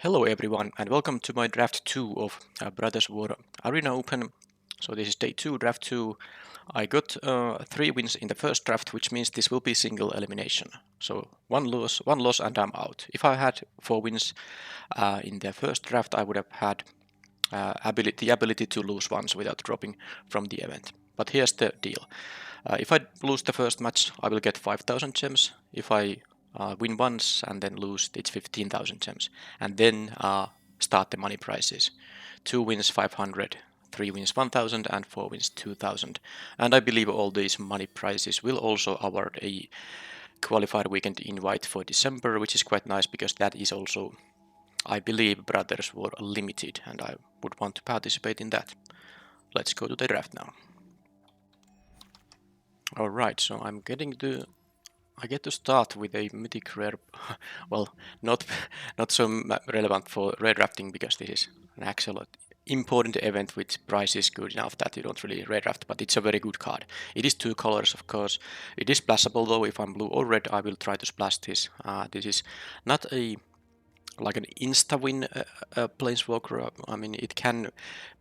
Hello everyone and welcome to my draft 2 of Brothers War Arena Open. So this is day 2, draft 2. I got 3 wins in the first draft, which means this will be single elimination. So one loss and I'm out. If I had 4 wins in the first draft, I would have had the ability to lose once without dropping from the event. But here's the deal. If I lose the first match, I will get 5,000 gems. If I win once and then lose, it's 15,000 gems. And then start the money prizes. 2 wins 500, 3 wins 1,000 and 4 wins 2,000. And I believe all these money prizes will also award a qualified weekend invite for December, which is quite nice because that is also, I believe, Brothers War limited and I would want to participate in that. Let's go to the draft now. Alright, so I get to start with a mythic rare, well, not so relevant for rare drafting because this is an actual important event with price is good enough that you don't really rare draft, but it's a very good card. It is 2 colors, of course. It is splashable though. If I'm blue or red, I will try to splash this. This is not like an insta-win planeswalker. I mean, it can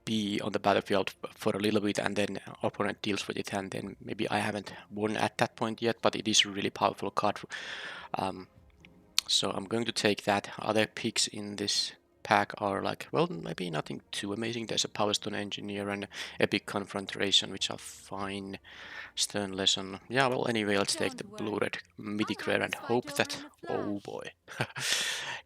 be on the battlefield for a little bit and then opponent deals with it and then maybe I haven't won at that point yet, but it is a really powerful card. So I'm going to take that. Other picks in this pack are like, well, maybe nothing too amazing. There's a Power Stone Engineer and Epic Confrontation, which are fine. Stern Lesson. Yeah, well, anyway, let's take the blue-red mythic rare and hope that... Oh boy.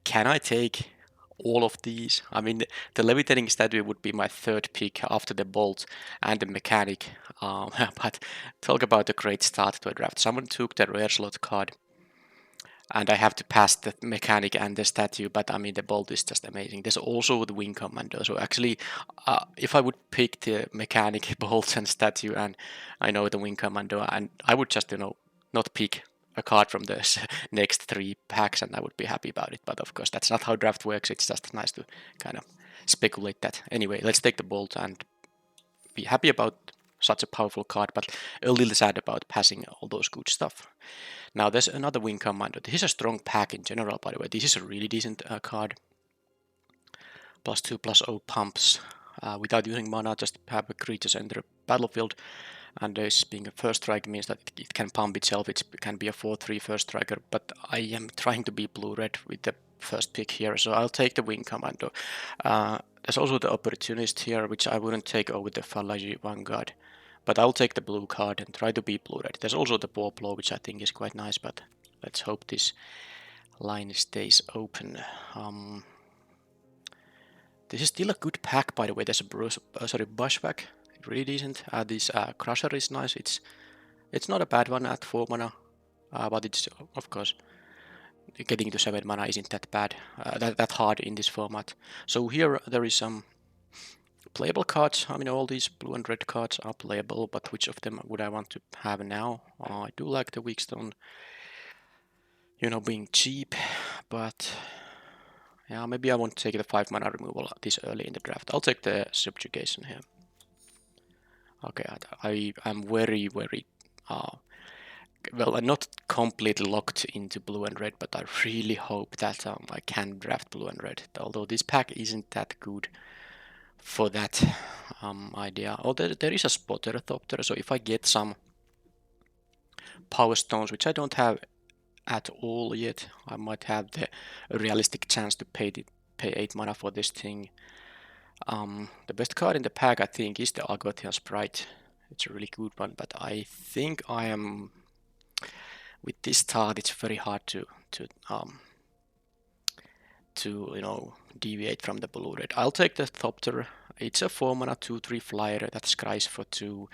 Can I take all of these? I mean, the Levitating Statue would be my third pick after the Bolt and the Mechanic. But talk about a great start to a draft. Someone took the rare slot card and I have to pass the Mechanic and the Statue, but I mean the Bolt is just amazing. There's also the Wing Commander, so actually if I would pick the Mechanic, Bolt and Statue and I know the Wing Commander, and I would just, not pick a card from the next 3 packs and I would be happy about it, but of course that's not how draft works. It's just nice to kind of speculate that. Anyway, let's take the Bolt and be happy about such a powerful card, but a little sad about passing all those good stuff. Now there's another Wing Commander. This is a strong pack in general, by the way. This is a really decent card. +2/+0 pumps. Without using mana, just have a creatures enter the battlefield. And this being a first strike means that it can pump itself. It can be a 4/3 first striker, but I am trying to be blue-red with the first pick here, so I'll take the Wing Commander. There's also the Opportunist here, which I wouldn't take over the Fallaji Vanguard. But I'll take the blue card and try to be blue-red. There's also the Paw Blow, which I think is quite nice, but let's hope this line stays open. This is still a good pack, by the way. There's a Bushwhack, really decent. This Crusher is nice. It's not a bad one at 4 mana, but it's, of course, getting to 7 mana isn't that bad, that hard in this format. So here there is some playable cards. I mean, all these blue and red cards are playable, but which of them would I want to have now? I do like the Weakstone, being cheap, but yeah, maybe I won't take the 5 mana removal this early in the draft. I'll take the Subjugation here. Okay, I'm very, well, I'm not completely locked into blue and red, but I really hope that I can draft blue and red, although this pack isn't that good for that idea. Oh, there is a Spotter Thopter, so if I get some Power Stones, which I don't have at all yet, I might have the realistic chance to pay 8 mana for this thing. The best card in the pack, I think, is the Agothian Sprite. It's a really good one, but I think I am... With this start, it's very hard to deviate from the blue red. I'll take the Thopter. It's a 4 mana 2/3 flyer that scries for 2.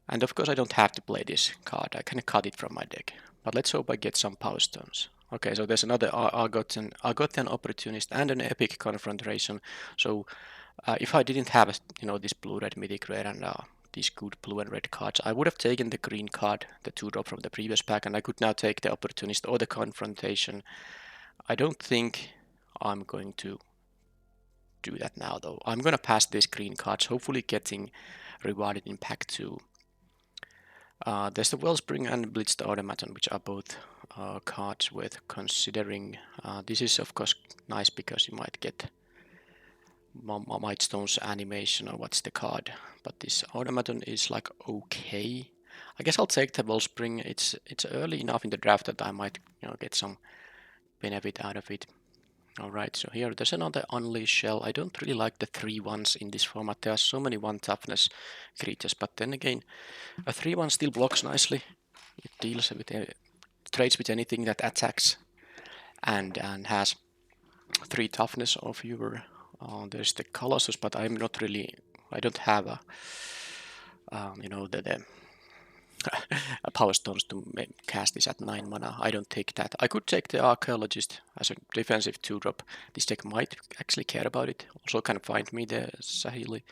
And of course I don't have to play this card. I can cut it from my deck. But let's hope I get some Power Stones. Okay, so there's another Argothian Opportunist and an Epic Confrontation. So if I didn't have this blue-red mythic rare and these good blue and red cards, I would have taken the green card, the 2-drop from the previous pack, and I could now take the Opportunist or the Confrontation. I don't think I'm going to do that now, though. I'm going to pass these green cards, hopefully getting rewarded in pack 2. There's the Wellspring and Blitzed Automaton, which are both cards worth considering. This is of course nice because you might get Stone's animation or what's the card, but this automaton is like okay. I guess I'll take the Wellspring. It's early enough in the draft that I might get some benefit out of it. Alright, so here there's another Unleash Shell. I don't really like the 3/1s in this format. There are so many 1 toughness creatures, but then again, a 3/1 still blocks nicely. It deals with trades with anything that attacks and has 3 toughness or fewer. There's the Colossus, but I'm not really. I don't have a the power stones to cast this at 9 mana. I don't take that. I could take the Archaeologist as a defensive 2-drop. This deck might actually care about it. Also can find me the Sahili.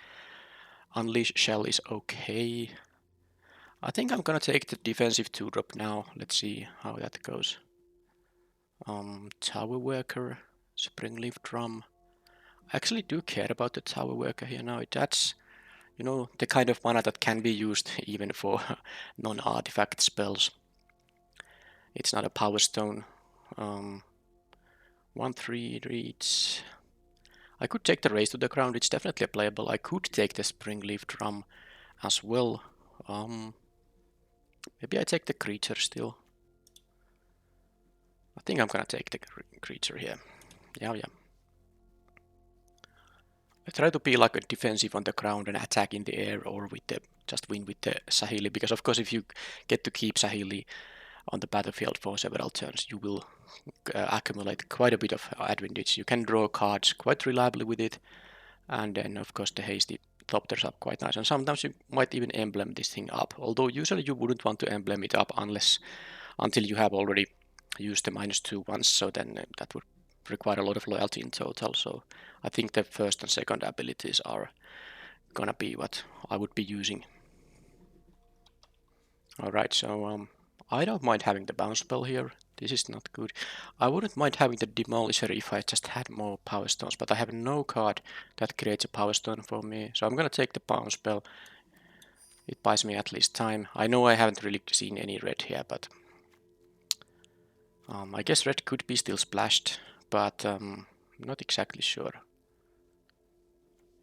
Unleash Shell is okay. I think I'm gonna take the defensive 2-drop now. Let's see how that goes. Tower Worker, Springleaf Drum. I actually do care about the Tower Worker here now. That's the kind of mana that can be used even for non-artifact spells. It's not a Power Stone. 1/3 reads. I could take the Race to the Ground. It's definitely playable. I could take the Springleaf Drum as well. Maybe I take the creature still. I think I'm gonna take the creature here. Yeah. I try to be like a defensive on the ground and attack in the air, or just win with the Sahili, because of course if you get to keep Sahili on the battlefield for several turns, you will accumulate quite a bit of advantage. You can draw cards quite reliably with it, and then of course the hasty Thopters are quite nice, and sometimes you might even emblem this thing up, although usually you wouldn't want to emblem it up until you have already used the -2 once, so then that would require a lot of loyalty in total. So I think the first and second abilities are gonna be what I would be using. Alright, so I don't mind having the bounce spell here. This is not good. I wouldn't mind having the Demolisher if I just had more power stones, but I have no card that creates a power stone for me. So I'm gonna take the bounce spell. It buys me at least time. I know I haven't really seen any red here, but I guess red could be still splashed, but I'm not exactly sure.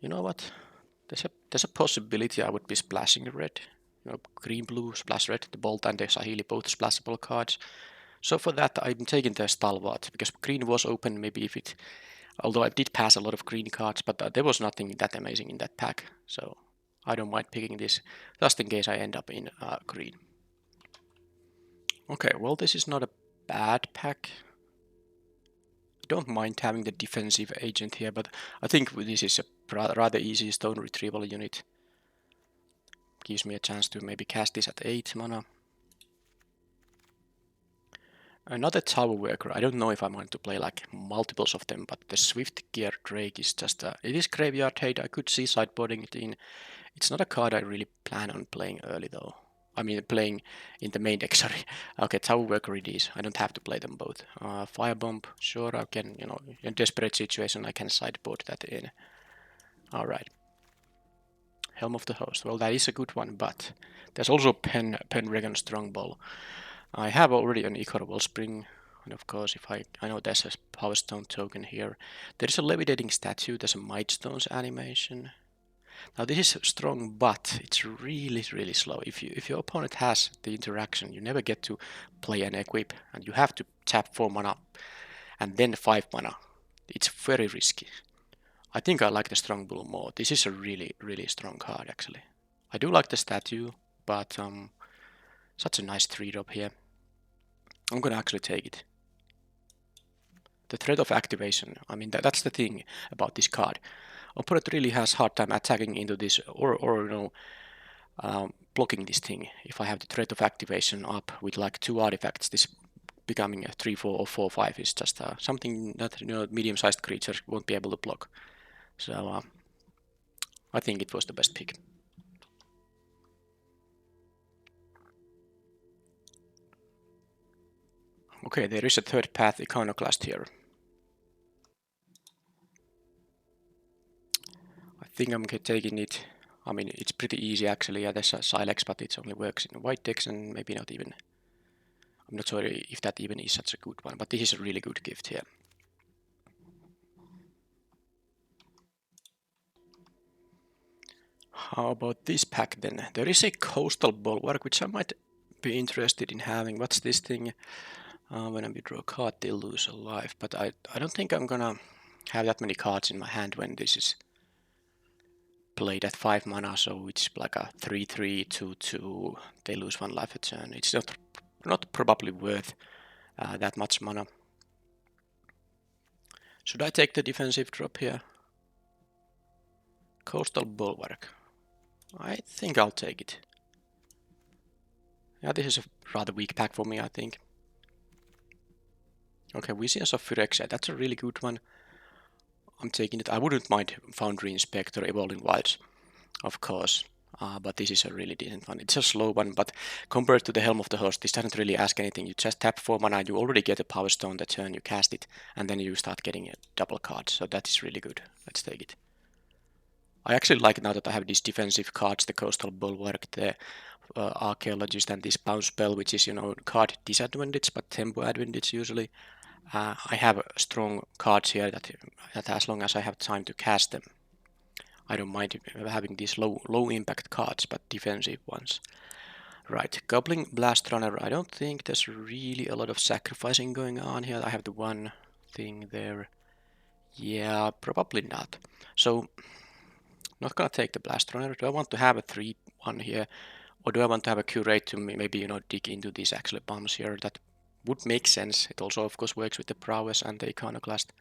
You know what? There's a possibility I would be splashing red. Green, blue, splash red, the Bolt and the Sahili, both splashable cards. So for that, I'm taking the Stalwart, because green was open, maybe if it... Although I did pass a lot of green cards, but there was nothing that amazing in that pack. So I don't mind picking this, just in case I end up in green. Okay, well this is not a bad pack. Don't mind having the defensive agent here, but I think this is a rather easy stone retrieval unit. Gives me a chance to maybe cast this at 8 mana. Another Tower Worker. I don't know if I'm going to play like multiples of them, but the Swift Gear Drake is just it is graveyard hate. I could see sideboarding it in. It's not a card I really plan on playing early though. I mean, playing in the main deck, sorry. Okay, Tower Worker it is. I don't have to play them both. Firebomb, sure, I can, in a desperate situation, I can sideboard that in. Alright. Helm of the Host. Well, that is a good one, but there's also Pendragon Strongbow. I have already an Ichor Wellspring, and of course, if I know there's a Power Stone token here. There's a Levitating Statue, there's a Might Stones animation. Now this is strong, but it's really, really slow. If your opponent has the interaction, you never get to play an equip, and you have to tap 4 mana and then 5 mana. It's very risky. I think I like the Strong Bull more. This is a really, really strong card, actually. I do like the statue, but such a nice 3-drop here. I'm gonna actually take it. The threat of activation, I mean, that's the thing about this card. Opponent really has hard time attacking into this or blocking this thing. If I have the threat of activation up with like 2 artifacts, this becoming a 3/4 or 4/5 is just something that medium-sized creatures won't be able to block. So I think it was the best pick. Okay, there is a third path Iconoclast here. I think I'm taking it. I mean, it's pretty easy actually. Yeah, there's a Silex, but it only works in white decks and maybe not even. I'm not sure if that even is such a good one, but this is a really good gift here. How about this pack then? There is a coastal bulwark which I might be interested in having. What's this thing? When we draw a card, they lose a life, but I don't think I'm gonna have that many cards in my hand when this is played at 5 mana, so it's like a 3/3 2/2. They lose 1 life a turn. It's not probably worth that much mana. Should I take the defensive drop here? Coastal Bulwark. I think I'll take it. Yeah, this is a rather weak pack for me, I think. Okay, Visions of Phyrexia, that's a really good one. I'm taking it. I wouldn't mind Foundry Inspector, Evolving Wilds, of course. But this is a really decent one. It's a slow one, but compared to the Helm of the Host, this doesn't really ask anything. You just tap 4 mana, you already get a Power Stone the turn you cast it, and then you start getting a double card. So that is really good. Let's take it. I actually like it now that I have these defensive cards, the Coastal Bulwark, the Archaeologist, and this Bounce Spell, which is, card disadvantage, but tempo advantage usually. I have strong cards here that as long as I have time to cast them, I don't mind having these low impact cards, but defensive ones. Right, Goblin Blast Runner. I don't think there's really a lot of sacrificing going on here. I have the one thing there. Yeah, probably not. So, not gonna take the Blast Runner. Do I want to have a 3/1 here? Or do I want to have a Curate to maybe, dig into these actual bombs here? That would make sense. It also, of course, works with the Prowess and the Iconoclast.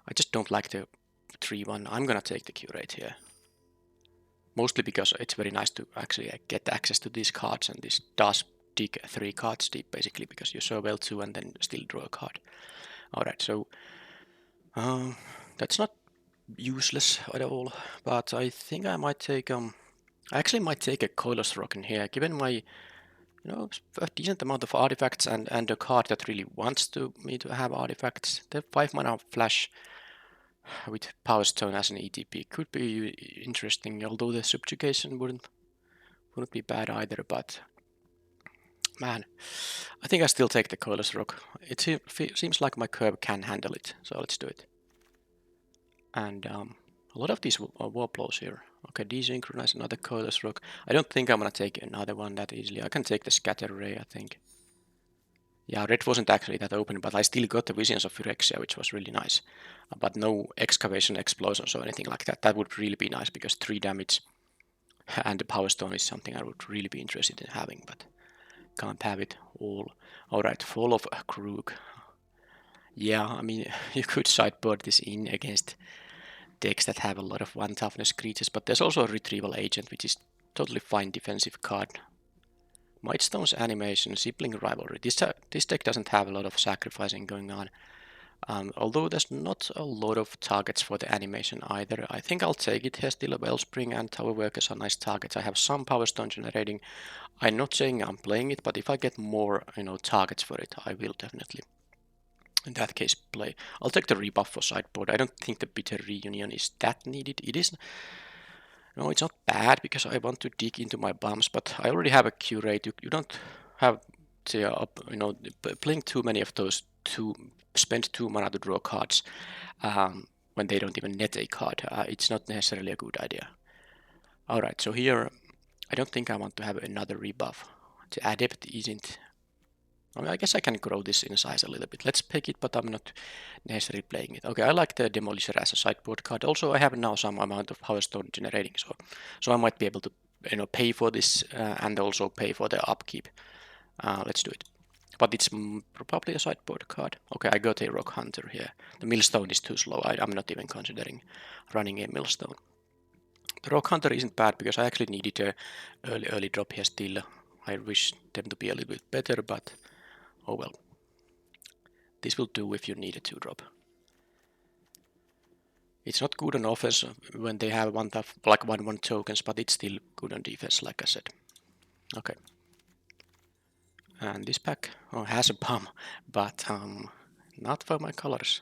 I just don't like the 3/1. I'm gonna take the Curate here. Mostly because it's very nice to actually get access to these cards, and this does dig 3 cards deep, basically, because you surveil 2 and then still draw a card. Alright, so that's not useless at all, but I think I might take I actually might take a Coilous Rock in here, given my a decent amount of artifacts and a card that really wants me to have artifacts. The 5 mana flash with Power Stone as an ETP could be interesting, although the subjugation wouldn't be bad either, but man, I think I still take the Coilous Rock. It seems like my curve can handle it, so let's do it. And a lot of these war blows here. Okay, desynchronize another Coilous Rock. I don't think I'm gonna take another one that easily. I can take the Scatter Ray, I think. Yeah, red wasn't actually that open, but I still got the Visions of Phyrexia, which was really nice. But no Excavation Explosions or anything like that. That would really be nice, because 3 damage and the Power Stone is something I would really be interested in having, but can't have it all. Alright, Fall of Krug. Yeah, I mean, you could sideboard this in against decks that have a lot of 1 toughness creatures, but there's also a Retrieval Agent, which is totally fine defensive card. Mightstone's Animation, Sibling Rivalry. This deck doesn't have a lot of sacrificing going on. Although there's not a lot of targets for the animation either. I think I'll take it here still. Wellspring and Tower Workers are nice targets. I have some Power Stone generating. I'm not saying I'm playing it, but if I get more targets for it, I will definitely in that case play. I'll take the rebuff for sideboard. I don't think the Bitter Reunion is that needed. It is. No, it's not bad because I want to dig into my bombs, but I already have a Curate. You don't have to, playing too many of those spend 2 mana to draw cards when they don't even net a card. It's not necessarily a good idea. Alright, so here I don't think I want to have another rebuff. The Adept isn't. I guess I can grow this in size a little bit. Let's pick it, but I'm not necessarily playing it. Okay, I like the Demolisher as a sideboard card. Also, I have now some amount of Power Stone generating, so I might be able to pay for this and also pay for the upkeep. Let's do it. But it's probably a sideboard card. Okay, I got a Rock Hunter here. The Millstone is too slow. I'm not even considering running a Millstone. The Rock Hunter isn't bad because I actually needed a early drop here still. I wish them to be a little bit better, but oh well. This will do if you need a 2-drop. It's not good on offense when they have 1/1 tokens, but it's still good on defense, like I said. Okay. And this pack has a bomb, but not for my colors.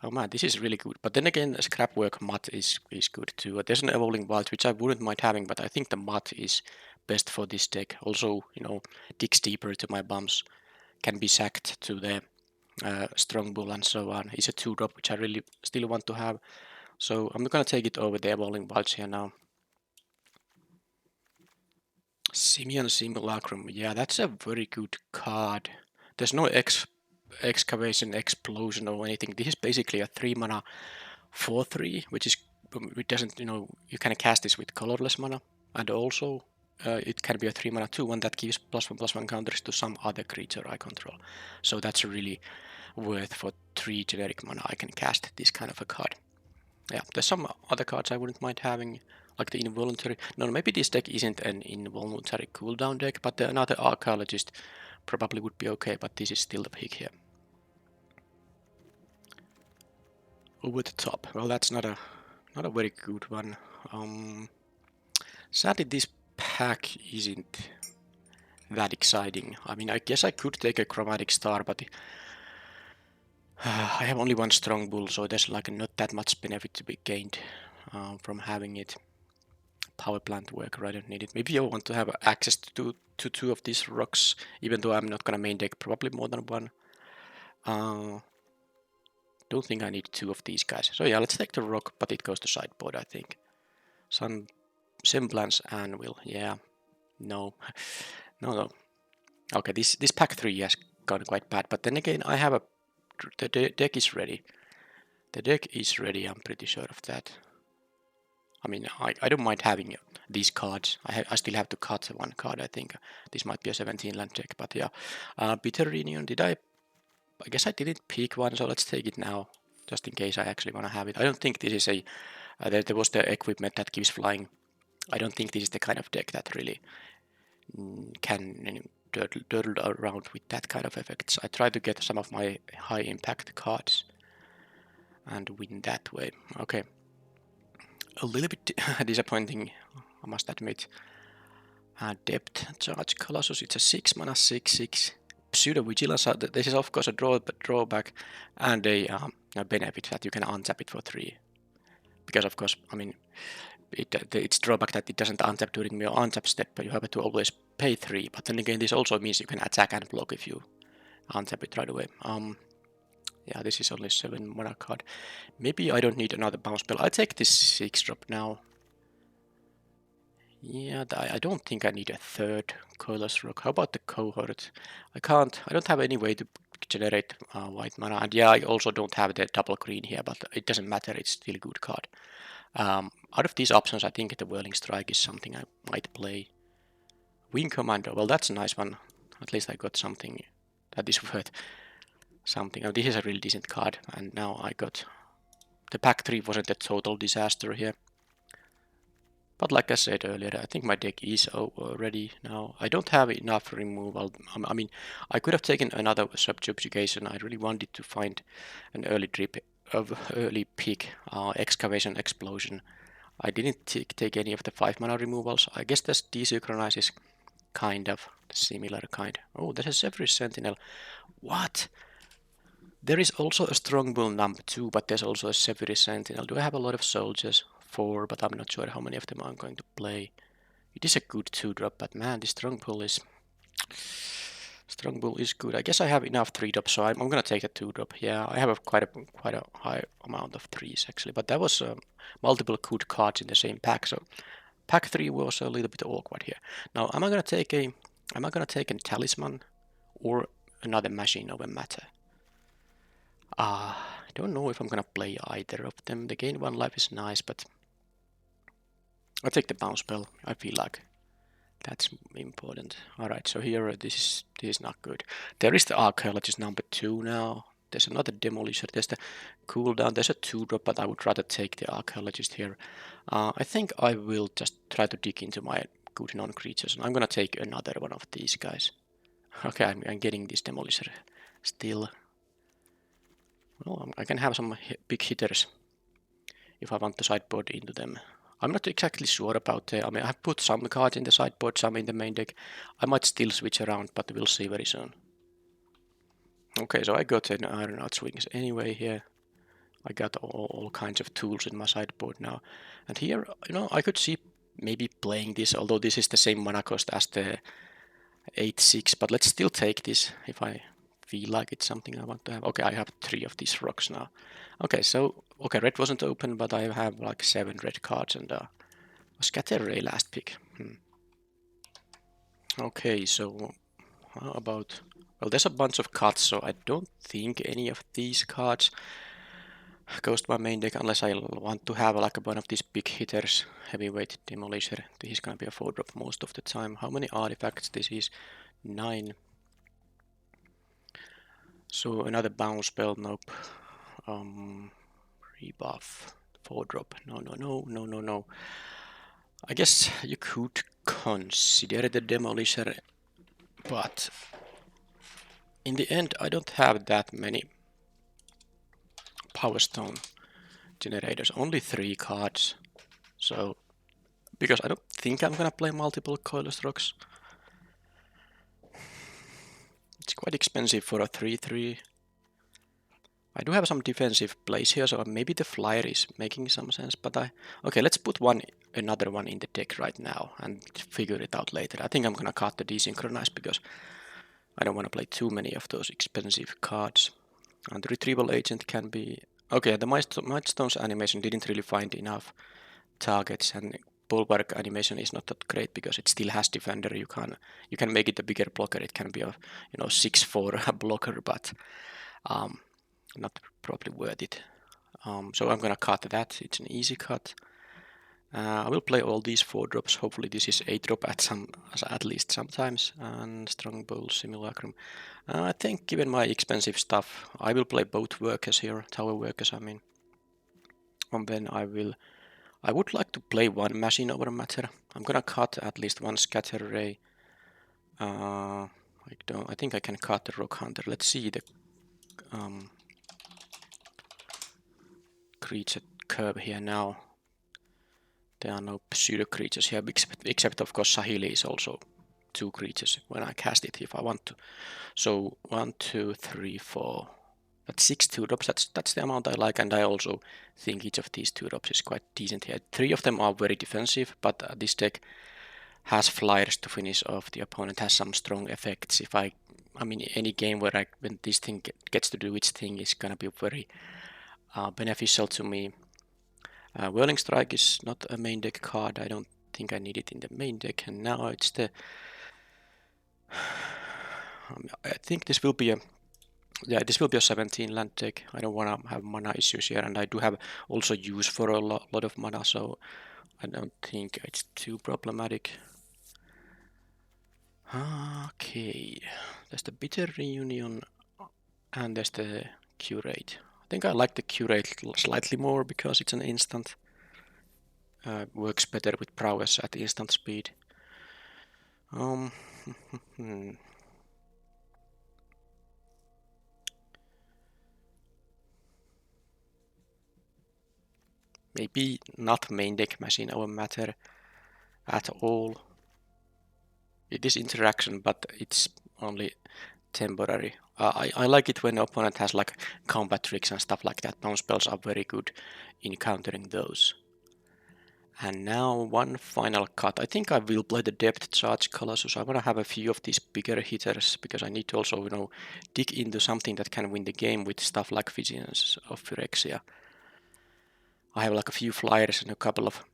Oh man, this is really good. But then again, Scrapwork Mutt is good too. There's an Evolving Wild, which I wouldn't mind having, but I think the Mutt is best for this deck. Also, digs deeper to my bombs. can be sacked to the Strong Bull and so on. It's a 2-drop, which I really still want to have. So I'm gonna take it over the Evolving Wilds here now. Simeon Simulacrum, yeah, that's a very good card. There's no excavation, explosion, or anything. This is basically a 3-mana 4/3, which is it doesn't, you can cast this with colorless mana, and also it can be a 3-mana 2/1 that gives +1/+1 counters to some other creature I control. So that's really worth for 3 generic mana. I can cast this kind of a card. Yeah, there's some other cards I wouldn't mind having, like the involuntary. No, maybe this deck isn't an involuntary cooldown deck, but another archaeologist probably would be okay. But this is still the pick here. Over the top. Well, that's not a very good one. Sadly, this pack isn't that exciting. I mean, I guess I could take a Chromatic Star, but I have only one Strong Bull, so there's like not that much benefit to be gained from having it. Power plant worker, I don't need it. Maybe I want to have access to 2 of these rocks, even though I'm not gonna main deck probably more than one. Don't think I need 2 of these guys. So yeah, let's take the rock, but it goes to sideboard, I think. Some Semblance Anvil, yeah. No. No. Okay, this pack 3 has gone quite bad, but then again, I have the deck is ready. The deck is ready, I'm pretty sure of that. I mean, I don't mind having these cards. I still have to cut one card, I think. This might be a 17 land deck, but yeah. Bitter Reunion, I guess I didn't pick one, so let's take it now, just in case I actually want to have it. I don't think this is a... there was the equipment that gives flying. I don't think this is the kind of deck that really can turtle around with that kind of effects. I try to get some of my high impact cards and win that way. Okay. A little bit disappointing, I must admit. Depth Charge Colossus, it's a 6-mana 6/6 Pseudo Vigilance. This is of course a drawback and a benefit that you can untap it for 3. Because of course, I mean, it's drawback that it doesn't untap during your untap step, but you have to always pay 3. But then again, this also means you can attack and block if you untap it right away. Yeah, this is only 7 mana card. Maybe I don't need another bounce spell. I take this 6-drop now. Yeah, I don't think I need a 3rd Coilous Rock. How about the Cohort? I don't have any way to generate white mana. And yeah, I also don't have the double green here, but it doesn't matter, it's still a good card. Out of these options, I think the Whirling Strike is something I might play. Wing Commando, well, that's a nice one. At least I got something that is worth something. Oh, this is a really decent card, and now I got... The pack 3 wasn't a total disaster here. But like I said earlier, I think my deck is ready now. I don't have enough removal. I mean, I could have taken another subjugation. I really wanted to find an early pick, Excavation, Explosion. I didn't take any of the 5-mana removals. I guess this Desynchronize is kind of similar kind. Oh, there's a Severus Sentinel. What? There is also a Strong Bull number 2, but there's also a Severus Sentinel. Do I have a lot of soldiers? 4, but I'm not sure how many of them I'm going to play. It is a good 2-drop, but man, this Strong Bull is good. I guess I have enough 3-drops, so I'm gonna take a 2-drop. Yeah, I have quite a high amount of 3s actually, but that was multiple good cards in the same pack. So pack 3 was a little bit awkward here. Now, am I gonna take a Talisman or another Machine of a Matter? I don't know if I'm gonna play either of them. The gain 1 life is nice, but I'll take the bounce spell. I feel like that's important. Alright, so here this is not good. There is the Archaeologist number 2 now. There's another Demolisher. There's the cooldown. There's a 2-drop, but I would rather take the Archaeologist here. I think I will just try to dig into my good non-creatures. And I'm gonna take another one of these guys. Okay, I'm getting this Demolisher still. Well, I can have some big hitters if I want to sideboard into them. I'm not exactly sure about I mean, I've put some cards in the sideboard, some in the main deck. I might still switch around, but we'll see very soon. Okay, so I got an Iron Outwings anyway here. I got all kinds of tools in my sideboard now. And here, I could see maybe playing this, although this is the same mana cost as the 8-6, but let's still take this if I feel like it's something I want to have. Okay, I have 3 of these rocks now. Okay, so okay, red wasn't open, but I have like 7 red cards and a scatter ray last pick. Okay, so how about, well, there's a bunch of cards, so I don't think any of these cards goes to my main deck unless I want to have like one of these big hitters, heavyweight demolisher. This is gonna be a 4-drop most of the time. How many artifacts? This is 9. So another bounce spell, nope. Rebuff, 4-drop, no. I guess you could consider the demolisher, but in the end I don't have that many power stone generators, only 3 cards. So because I don't think I'm gonna play multiple coilless rocks. It's quite expensive for a 3/3. I do have some defensive plays here, so maybe the flyer is making some sense, but okay, let's put another one in the deck right now and figure it out later. I think I'm gonna cut the desynchronize because I don't want to play too many of those expensive cards. And the retrieval agent can be... Okay, the Milestones animation didn't really find enough targets, and Bulwark animation is not that great because it still has defender. You can make it a bigger blocker. It can be a 6/4 blocker, but not probably worth it. So I'm gonna cut that. It's an easy cut. I will play all these 4 drops. Hopefully this is 8 drop at least sometimes. And Strong Bowl Simulacrum. I think given my expensive stuff, I will play both workers here, tower workers I mean. And then I would like to play one machine over matter. I'm gonna cut at least one scatter ray. I think I can cut the rock hunter. Let's see the creature curve here now. There are no pseudo creatures here, except of course Sahili is also 2 creatures when I cast it if I want to. So 1, 2, 3, 4. That's 6 2-drops. That's the amount I like, and I also think each of these 2-drops is quite decent here. 3 of them are very defensive, but this deck has flyers to finish off. The opponent has some strong effects. I mean, any game when this thing gets to do its thing is gonna be very beneficial to me. Whirling Strike is not a main deck card. I don't think I need it in the main deck, and now it's the... I think this will be a 17 land deck. I don't want to have mana issues here, and I do have also use for a lot of mana, so I don't think it's too problematic. Okay, there's the Bitter Reunion, and there's the Curate. I think I like the Curate slightly more because it's an instant. Works better with prowess at instant speed. Maybe not main deck machine over matter at all. It is interaction, but it's only temporary. I like it when the opponent has like combat tricks and stuff like that. Bounce spells are very good in countering those. And now one final cut. I think I will play the Depth Charge Colossus. I want to have a few of these bigger hitters because I need to also, dig into something that can win the game with stuff like Visions of Phyrexia. I have like a few flyers and a couple of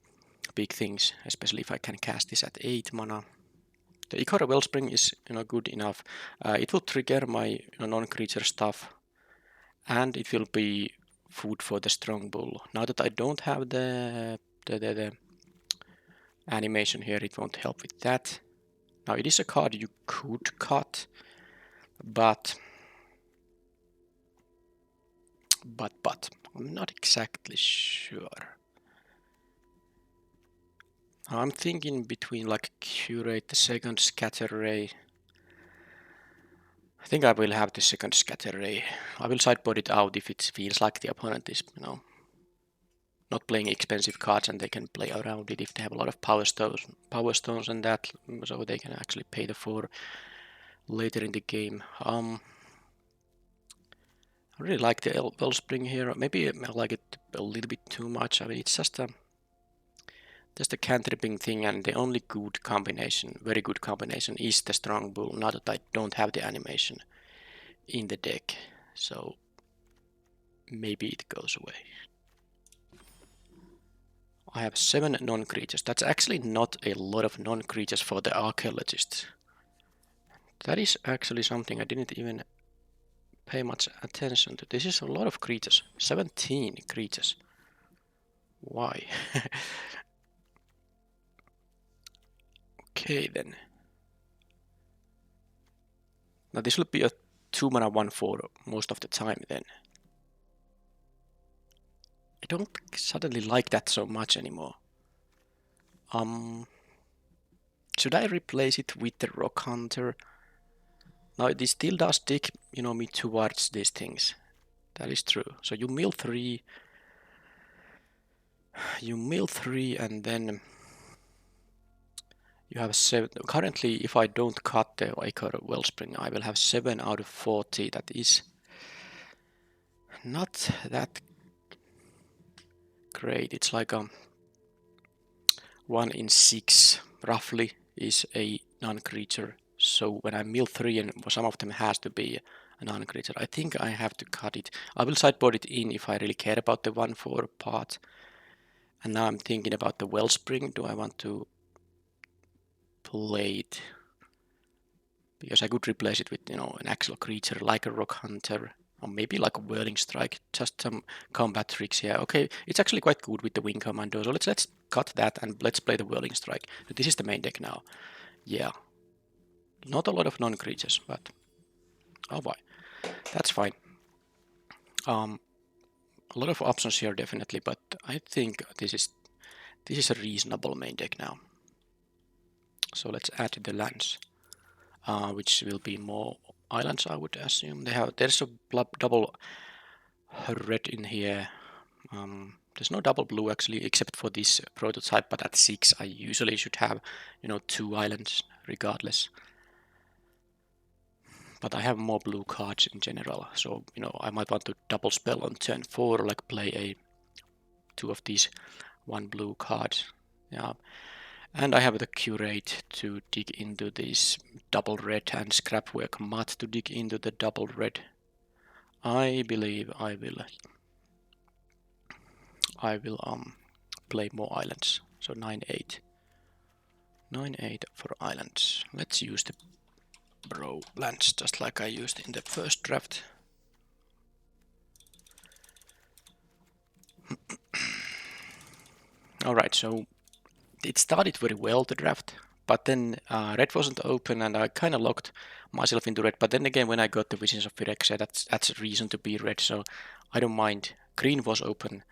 big things, especially if I can cast this at 8 mana. The Ikora Wellspring is good enough. It will trigger my non-creature stuff, and it will be food for the Strong Bull. Now that I don't have the animation here, it won't help with that. Now it is a card you could cut, but I'm not exactly sure. I'm thinking between like Curate, the second Scatter Ray. I think I will have the second Scatter Ray. I will sideboard it out if it feels like the opponent is, not playing expensive cards and they can play around it if they have a lot of power stones and that, so they can actually pay the 4 later in the game. I really like the Wellspring here. Maybe I like it a little bit too much. I mean, it's just Just a cantripping thing, and the only good combination, very good combination, is the Strong Bull. Now that I don't have the animation in the deck, so maybe it goes away. I have 7 non-creatures. That's actually not a lot of non-creatures for the archaeologist. That is actually something I didn't even pay much attention to. This is a lot of creatures. 17 creatures. Why? Okay then. Now this will be a 2-mana 1/4 most of the time then. I don't suddenly like that so much anymore. Should I replace it with the Rock Hunter? Now this still does take, me towards these things. That is true. So you mill 3. You mill 3 and then you have 7. Currently, if I don't cut the Icar Wellspring, I will have 7 out of 40. That is not that great. It's like 1 in 6 roughly is a non-creature. So when I mill 3 and some of them has to be a non-creature, I think I have to cut it. I will sideboard it in if I really care about the 1/4 part. And now I'm thinking about the Wellspring. Do I want to play it? Because I could replace it with, an actual creature like a Rock Hunter. Or maybe like a Whirling Strike, just some combat tricks here. Okay, it's actually quite good with the Wing Commando, so let's cut that and let's play the Whirling Strike. This is the main deck now. Yeah. Not a lot of non-creatures, but oh boy. That's fine. A lot of options here definitely, but I think this is a reasonable main deck now. So let's add the lands, which will be more islands, I would assume. There's a double red in here. There's no double blue actually, except for this prototype, but at 6 I usually should have, 2 islands regardless. But I have more blue cards in general, so, I might want to double spell on turn 4, like play 2 of these 1 blue cards. Yeah. And I have the curate to dig into this double red and scrapwork mud to dig into the double red. I believe I will play more islands. So 9/8. 9/8 for islands. Let's use the bro lands just like I used in the first draft. Alright, so it started very well, the draft, but then red wasn't open and I kind of locked myself into red. But then again, when I got the Visions of Phyrexia, that's a reason to be red, so I don't mind. Green was open.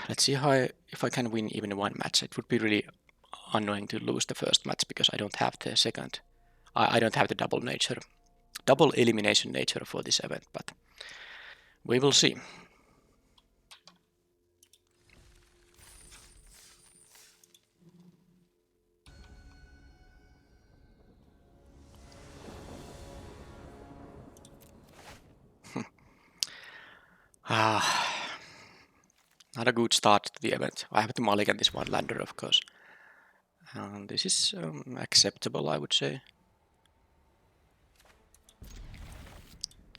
Let's see if I can win even one match. It would be really annoying to lose the first match because I don't have the second. I don't have the double elimination nature for this event, but we will see. Not a good start to the event. I have to mulligan this one lander, of course. This is acceptable, I would say.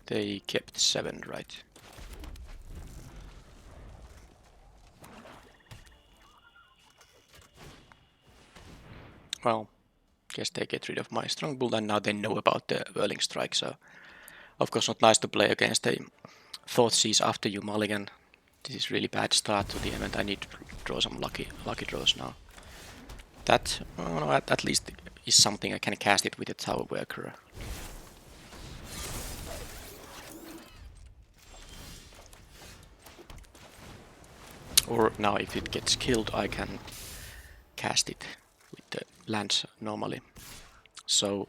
They kept 7, right? Well, guess they get rid of my Strong Bull, and now they know about the Whirling Strike, so of course not nice to play against a Thoughtseize after you mulligan. This is really bad start to the event. I need to draw some lucky draws now. That at least is something I can cast it with a Tower Worker. Or now if it gets killed, I can cast it with the lands normally. So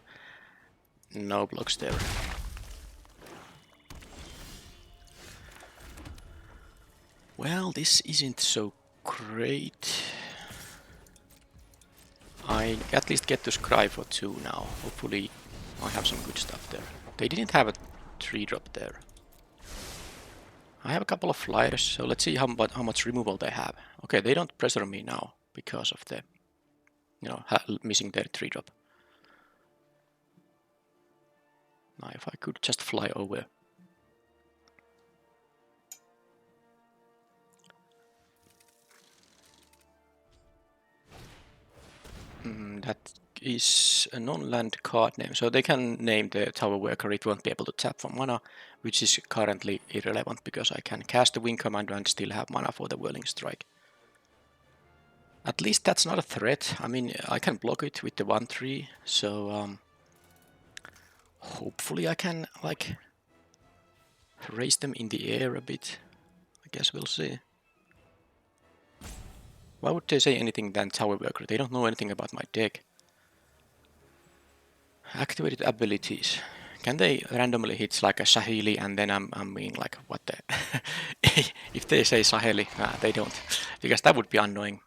no blocks there. Well, this isn't so great. I at least get to scry for 2 now. Hopefully I have some good stuff there. They didn't have a 3-drop there. I have a couple of flyers, so let's see how much removal they have. Okay, they don't pressure me now because of the, missing their 3-drop. Now, if I could just fly over. That is a non-land card name, so they can name the tower worker. It won't be able to tap for mana, which is currently irrelevant because I can cast the wing commander and still have mana for the whirling strike. At least that's not a threat. I mean, I can block it with the 1/3, so hopefully I can like raise them in the air a bit. I guess we'll see. Why would they say anything than tower worker? They don't know anything about my deck. Activated abilities. Can they randomly hit like a Sahili and then I'm being like, what the? If they say Saheli, they don't. Because that would be annoying.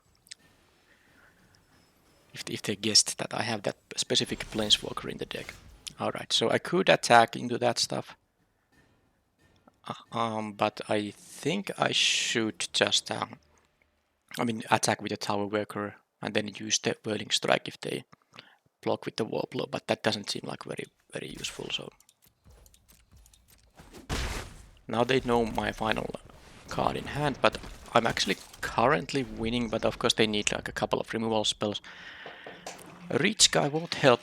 If they guessed that I have that specific planeswalker in the deck. Alright, so I could attack into that stuff. But I think I should just attack with a tower worker and then use the whirling strike if they block with the wall blow, but that doesn't seem like very useful. So now they know my final card in hand, but I'm actually currently winning, but of course they need like a couple of removal spells. A reach guy won't help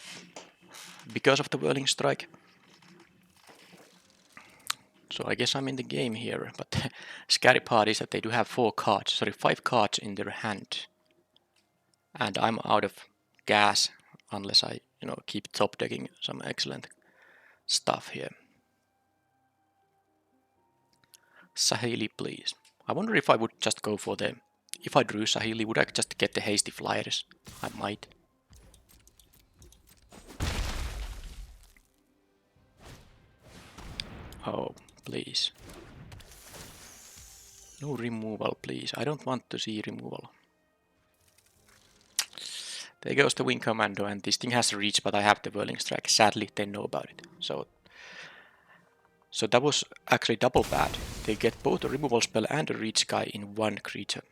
because of the whirling strike. So I guess I'm in the game here, but the scary part is that they do have 5 cards in their hand. And I'm out of gas unless I, keep top decking some excellent stuff here. Sahili, please. I wonder if I would just go for the... If I drew Sahili, would I just get the hasty flyers? I might. Oh, please. No removal, please. I don't want to see removal. There goes the wing commando, and this thing has reach, but I have the whirling strike. Sadly, they know about it. So that was actually double bad. They get both a removal spell and a reach guy in one creature.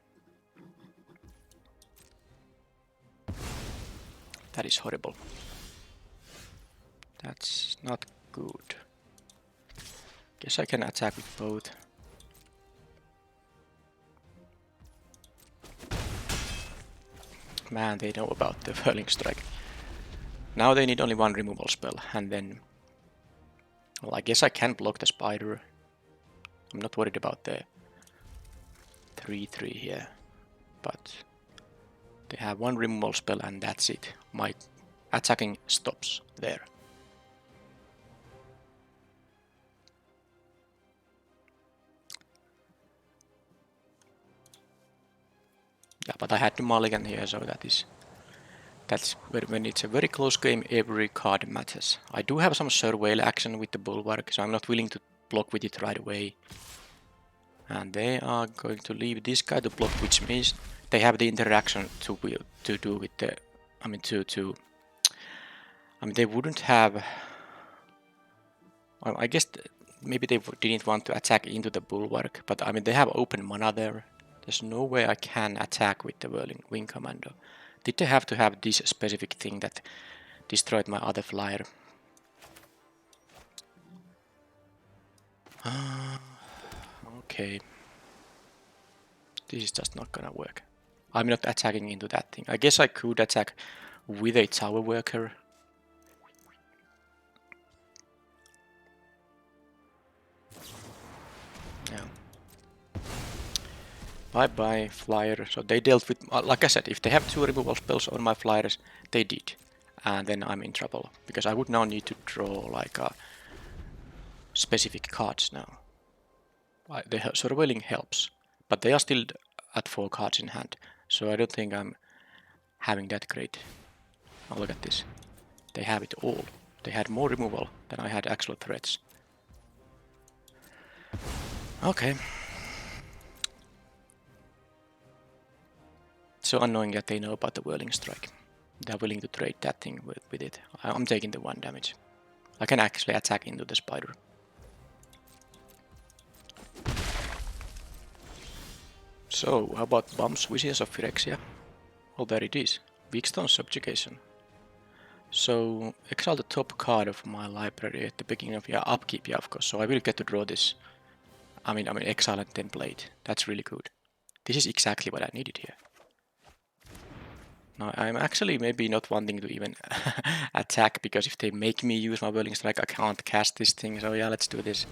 That is horrible. That's not good. Guess I can attack with both. Man, they know about the whirling strike. Now they need only one removal spell, and then... Well, I guess I can block the spider. I'm not worried about the 3/3 here, but they have one removal spell and that's it. My attacking stops there. Yeah, but I had the mulligan here, so that's when it's a very close game, every card matters. I do have some surveil action with the bulwark, so I'm not willing to block with it right away. And they are going to leave this guy to block, which means they have the interaction to do with the... they wouldn't have... Well, I guess maybe they didn't want to attack into the bulwark, but they have open mana there. There's no way I can attack with the wing commando. Did they have to have this specific thing that destroyed my other flyer? Okay. This is just not gonna work. I'm not attacking into that thing. I guess I could attack with a tower worker. Yeah. Bye-bye, flyer. So they dealt with... like I said, if they have 2 removal spells on my flyers, they did. And then I'm in trouble. Because I would now need to draw like specific cards now. The surveilling helps. But they are still at 4 cards in hand. So I don't think I'm having that great. Oh, look at this. They have it all. They had more removal than I had actual threats. Okay. So annoying that they know about the whirling strike. They're willing to trade that thing with it. I'm taking the 1 damage. I can actually attack into the spider. So, how about Bombs, Visions of Phyrexia? Well, there it is. Weakstone Subjugation. So, exile the top card of my library at the beginning of your upkeep, yeah, of course. So I will get to draw this. I mean, exile and template. That's really good. This is exactly what I needed here. Now, I'm actually maybe not wanting to even attack, because if they make me use my Whirling Strike, I can't cast this thing. So yeah, let's do this.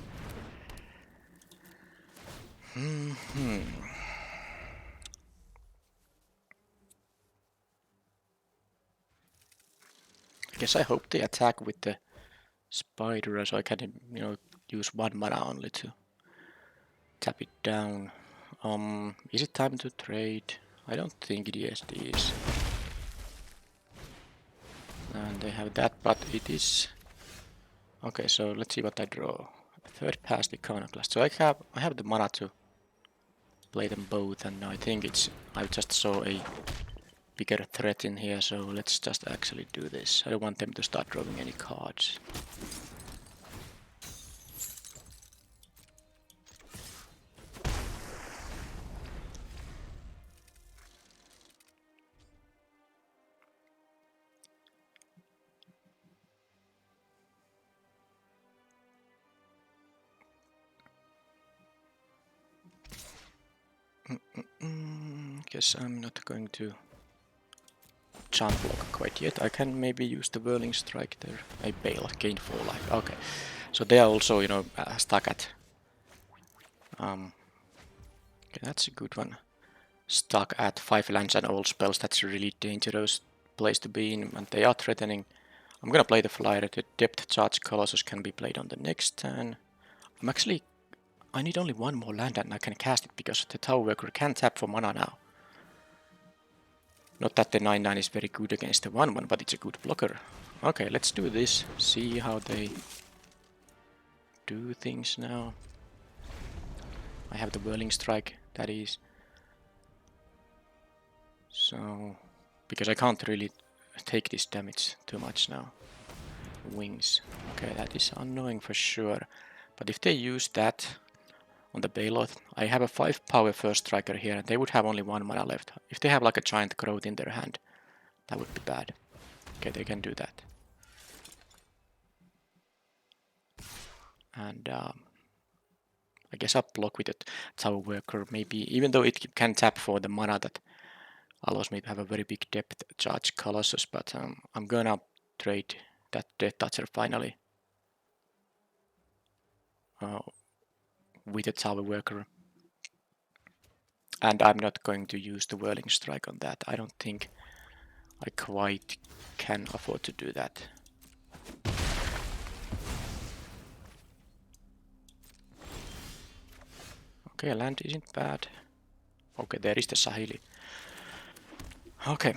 I guess I hope they attack with the Spider, so I can, use 1 mana only to tap it down. Is it time to trade? I don't think it is. And they have that, but it is... Okay, so let's see what I draw. Third past Iconoclast. So I have the mana to play them both, and I think I just saw a bigger threat in here, so let's just actually do this. I don't want them to start drawing any cards. Guess I'm not going to jump block quite yet. I can maybe use the Whirling Strike there. A Bale, gain 4 life. Okay, so they are also, stuck at... okay, that's a good one. Stuck at 5 lands and all spells. That's a really dangerous place to be in, and they are threatening. I'm gonna play the flyer. The Depth Charge Colossus can be played on the next turn. I need only 1 more land and I can cast it, because the Tower Worker can tap for mana now. Not that the 9/9 is very good against the 1/1, but it's a good blocker. Okay, let's do this. See how they do things now. I have the Whirling Strike, that is. So, because I can't really take this damage too much now. Wings. Okay, that is annoying for sure. But if they use that on the Baloth, I have a 5 power first striker here, and they would have only 1 mana left. If they have like a giant growth in their hand, that would be bad. Okay, they can do that. And I guess I'll block with the Tower Worker, maybe, even though it can tap for the mana that allows me to have a very big Depth Charge Colossus, but I'm gonna trade that Death Toucher finally with the Tower Worker. And I'm not going to use the Whirling Strike on that. I don't think I quite can afford to do that. Okay, land isn't bad. Okay, there is the Sahili. Okay,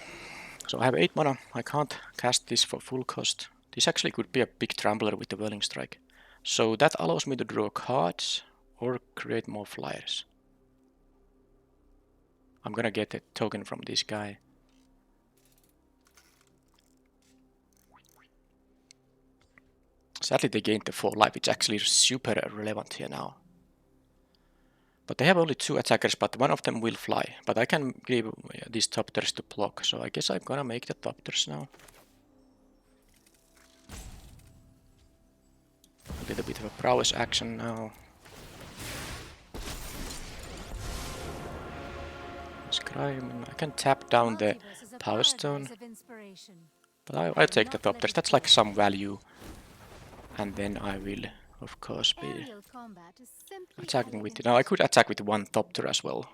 so I have 8 mana. I can't cast this for full cost. This actually could be a big Trampler with the Whirling Strike. So that allows me to draw cards or create more flyers. I'm gonna get a token from this guy. Sadly they gained the 4 life, it's actually super relevant here now. But they have only 2 attackers, but one of them will fly. But I can give these Thopters to block, so I guess I'm gonna make the Thopters now. A little bit of a prowess action now. Scryman. I can tap down the Power Stone. But I'll take the Thopters, that's like some value. And then I will, of course, be attacking with... Now I could attack with 1 Thopter as well.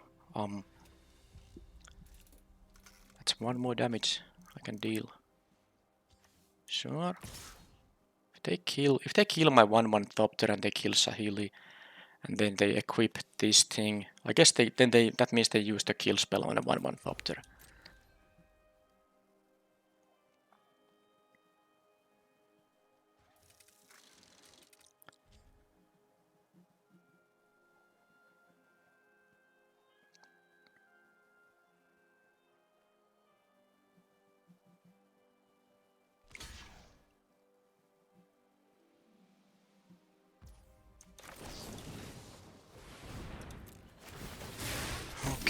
That's 1 more damage I can deal. Sure. If they kill my 1/1 Thopter and they kill Sahili, and then they equip this thing, I guess that means they use the kill spell on a 1/1 Thopter.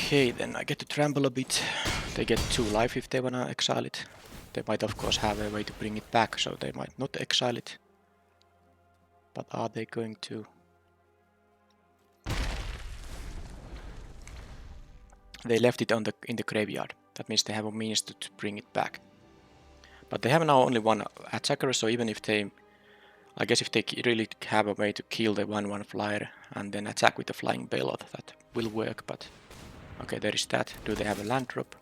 Okay, then I get to trample a bit. They get 2 life if they wanna exile it. They might of course have a way to bring it back, so they might not exile it. But are they going to? They left it on in the graveyard. That means they have a means to bring it back. But they have now only 1 attacker, so even if they... I guess if they really have a way to kill the 1/1 flyer and then attack with the flying bellot, that will work, but... Okay, there is that. Do they have a land drop?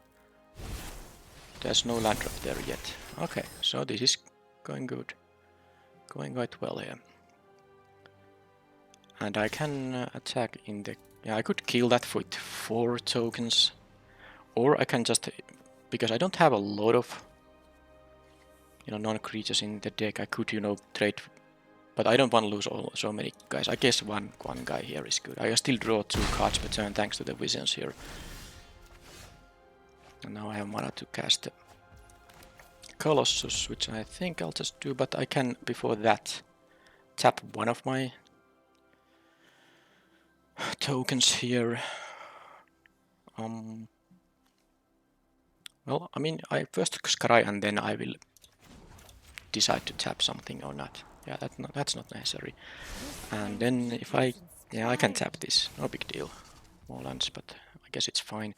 There's no land drop there yet. Okay, so this is going good. Going quite well here. And I can attack in the... Yeah, I could kill that with 4 tokens. Or I can just... Because I don't have a lot of... non-creatures in the deck, I could, trade... But I don't want to lose so many guys. I guess one guy here is good. I still draw 2 cards per turn thanks to the visions here. And now I have mana to cast the Colossus, which I think I'll just do, but I can, before that, tap one of my tokens here. Well, I mean, I first scry and then I will decide to tap something or not. Yeah, that's not necessary. And then if I can tap this, no big deal. More lands, but I guess it's fine.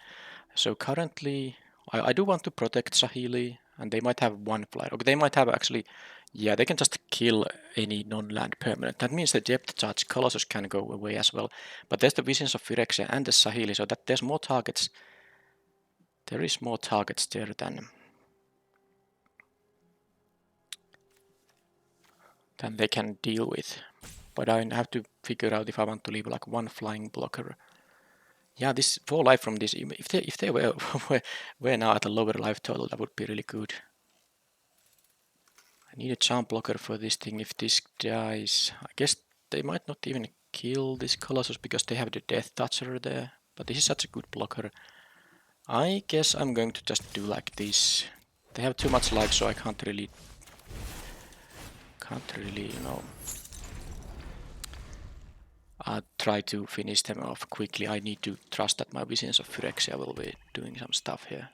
So currently, I do want to protect Saheeli, and they might have 1 flyer. Okay, they might have actually, yeah, they can just kill any non-land permanent. That means the depth charge Colossus can go away as well. But there's the Visions of Phyrexia and the Saheeli, so that there's more targets. There is more targets there than they can deal with. But I have to figure out if I want to leave like 1 flying blocker. Yeah, this 4 life from this, if they were now at a lower life total, that would be really good. I need a charm blocker for this thing. If this dies, I guess they might not even kill this Colossus because they have the Death Toucher there. But this is such a good blocker. I guess I'm going to just do like this. They have too much life, so I can't really, try to finish them off quickly. I need to trust that my Visions of Phyrexia will be doing some stuff here.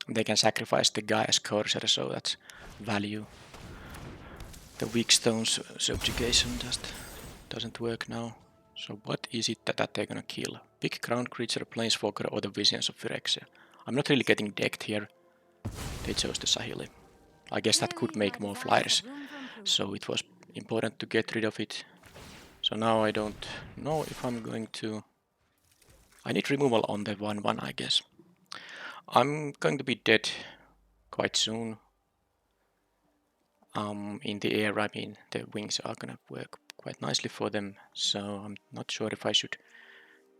They can sacrifice the Gaia's Corsair, so that's value. The weak stones subjugation just doesn't work now. So what is it that they're gonna kill? Big ground creature, planeswalker, or the Visions of Phyrexia? I'm not really getting decked here. They chose the Saheeli. I guess that could make more flyers, so it was important to get rid of it. So now I don't know if I'm going to... I need removal on the 1/1, I guess. I'm going to be dead quite soon. In the air, I mean, the wings are gonna work quite nicely for them, so I'm not sure if I should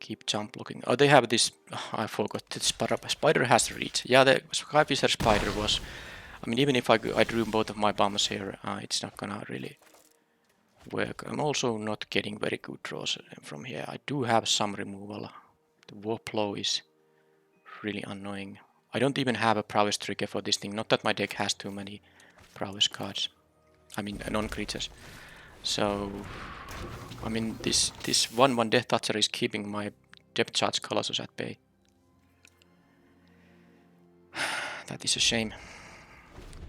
keep jump blocking. Oh, they have this... I forgot, the spider has reach. Yeah, the Skyfisher spider was... I mean, even if I drew both of my bombs here, it's not gonna really work. I'm also not getting very good draws from here. I do have some removal. The warp blow is really annoying. I don't even have a prowess trigger for this thing. Not that my deck has too many prowess cards. I mean, non-creatures. So, I mean, this 1/1 Death Toucher is keeping my depth charge Colossus at bay. That is a shame.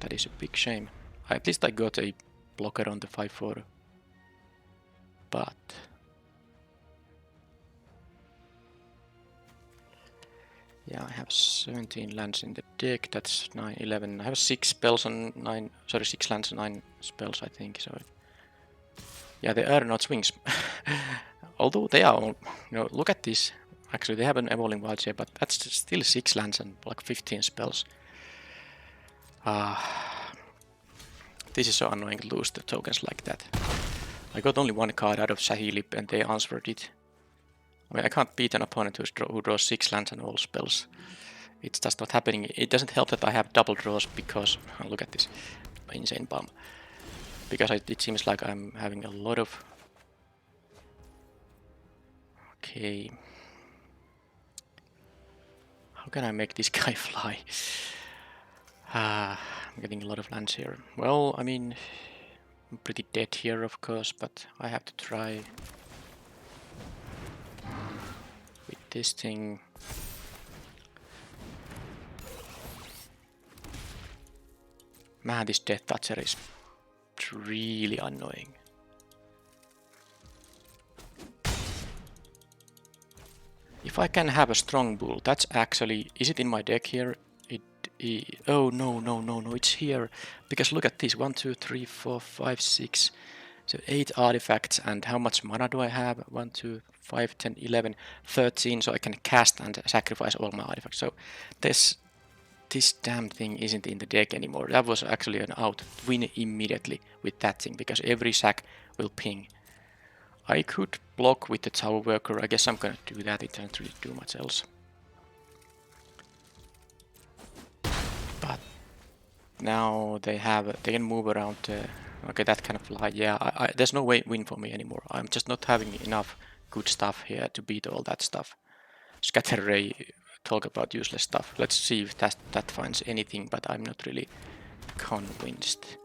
That is a big shame. At least I got a blocker on the 5/4. But... yeah, I have 17 lands in the deck. That's 9, 11. I have 6 spells on 9... Sorry, 6 lands and 9 spells, I think. So, yeah, they are not swings. Although they are... look at this. Actually, they have an Evolving Wilds here, but that's still 6 lands and like 15 spells. This is so annoying to lose the tokens like that. I got only 1 card out of Saheeli and they answered it. I mean, I can't beat an opponent who draws 6 lands and all spells. It's just not happening. It doesn't help that I have double draws because... look at this. Insane bomb. Because it seems like I'm having a lot of... Okay. How can I make this guy fly? I'm getting a lot of lands here. Well, I mean, I'm pretty dead here, of course, but I have to try with this thing. Man, this Death Toucher is really annoying. If I can have a strong bull, that's actually... Is it in my deck here? Oh, no, it's here. Because look at this, 1, 2, 3, 4, 5, 6... So 8 artifacts, and how much mana do I have? 1, 2, 5, 10, 11, 13, so I can cast and sacrifice all my artifacts. So this damn thing isn't in the deck anymore. That was actually an out. Win immediately with that thing, because every sack will ping. I could block with the Tower Worker. I guess I'm gonna do that. It doesn't really do much else. But now they can move around. Okay, that kind of fly. Yeah, there's no way win for me anymore. I'm just not having enough good stuff here to beat all that stuff. Scatter Ray, talk about useless stuff. Let's see if that finds anything, but I'm not really convinced.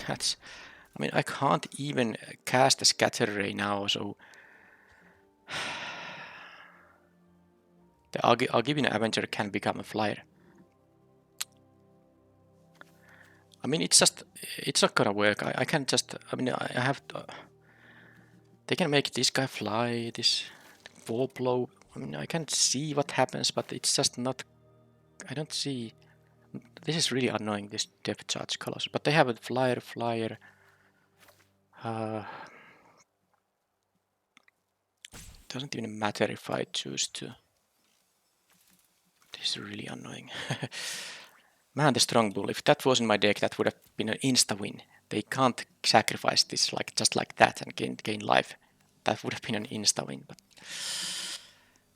That's... I mean, I can't even cast a Scatter Ray now, so... The Argivian Avenger can become a flyer. I mean, it's not gonna work. I can't just... I mean, I have to... They can make this guy fly, this wall blow. I mean, I can see what happens, but it's just not... I don't see... This is really annoying, this depth charge Colossus. But they have a flyer. Doesn't even matter if I choose to. This is really annoying. Man, the strong bull. If that was in my deck, that would have been an insta win. They can't sacrifice this just like that and gain life. That would have been an insta win. But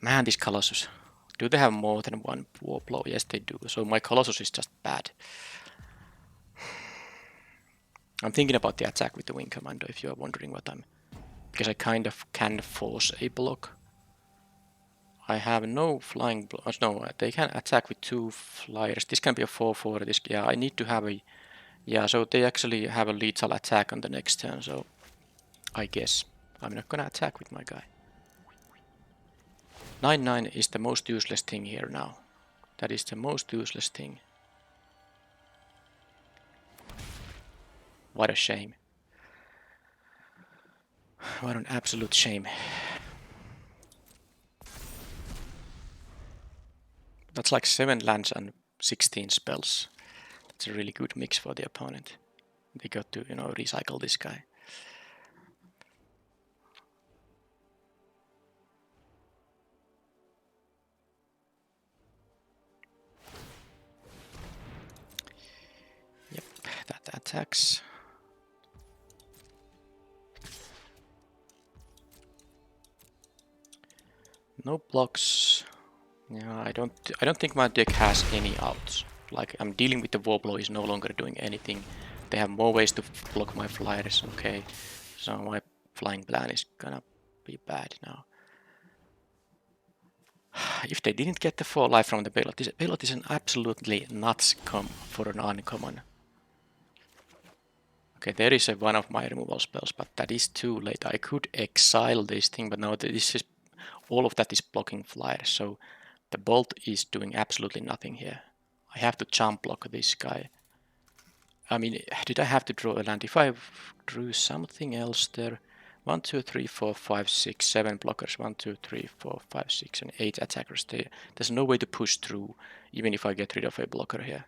man, this Colossus. Do they have more than one war blow? Yes, they do. So my Colossus is just bad. I'm thinking about the attack with the Wing Commando, if you are wondering what I'm... Because I kind of can force a block. I have no flying blocks. No, they can attack with 2 flyers. This can be a 4/4. This, yeah, I need to have a... Yeah, so they actually have a lethal attack on the next turn, so... I guess I'm not gonna attack with my guy. 9/9 is the most useless thing here now. That is the most useless thing. What a shame. What an absolute shame. That's like 7 lands and 16 spells. That's a really good mix for the opponent. They got to, recycle this guy. Yep, that attacks. No blocks. Yeah, I don't think my deck has any outs. Like, I'm dealing with the Warblow is no longer doing anything. They have more ways to block my flyers. Okay, so my flying plan is gonna be bad now. If they didn't get the 4 life from the Bailout is an absolutely nuts for an uncommon. Okay, there is one of my removal spells, but that is too late. I could exile this thing, but no, this is all of that is blocking flyers, so the bolt is doing absolutely nothing here. I have to jump block this guy. I mean, did I have to draw a land? If I drew something else there... 1, 2, 3, 4, 5, 6, 7 blockers. 1, 2, 3, 4, 5, 6, and 8 attackers. There's no way to push through, even if I get rid of a blocker here.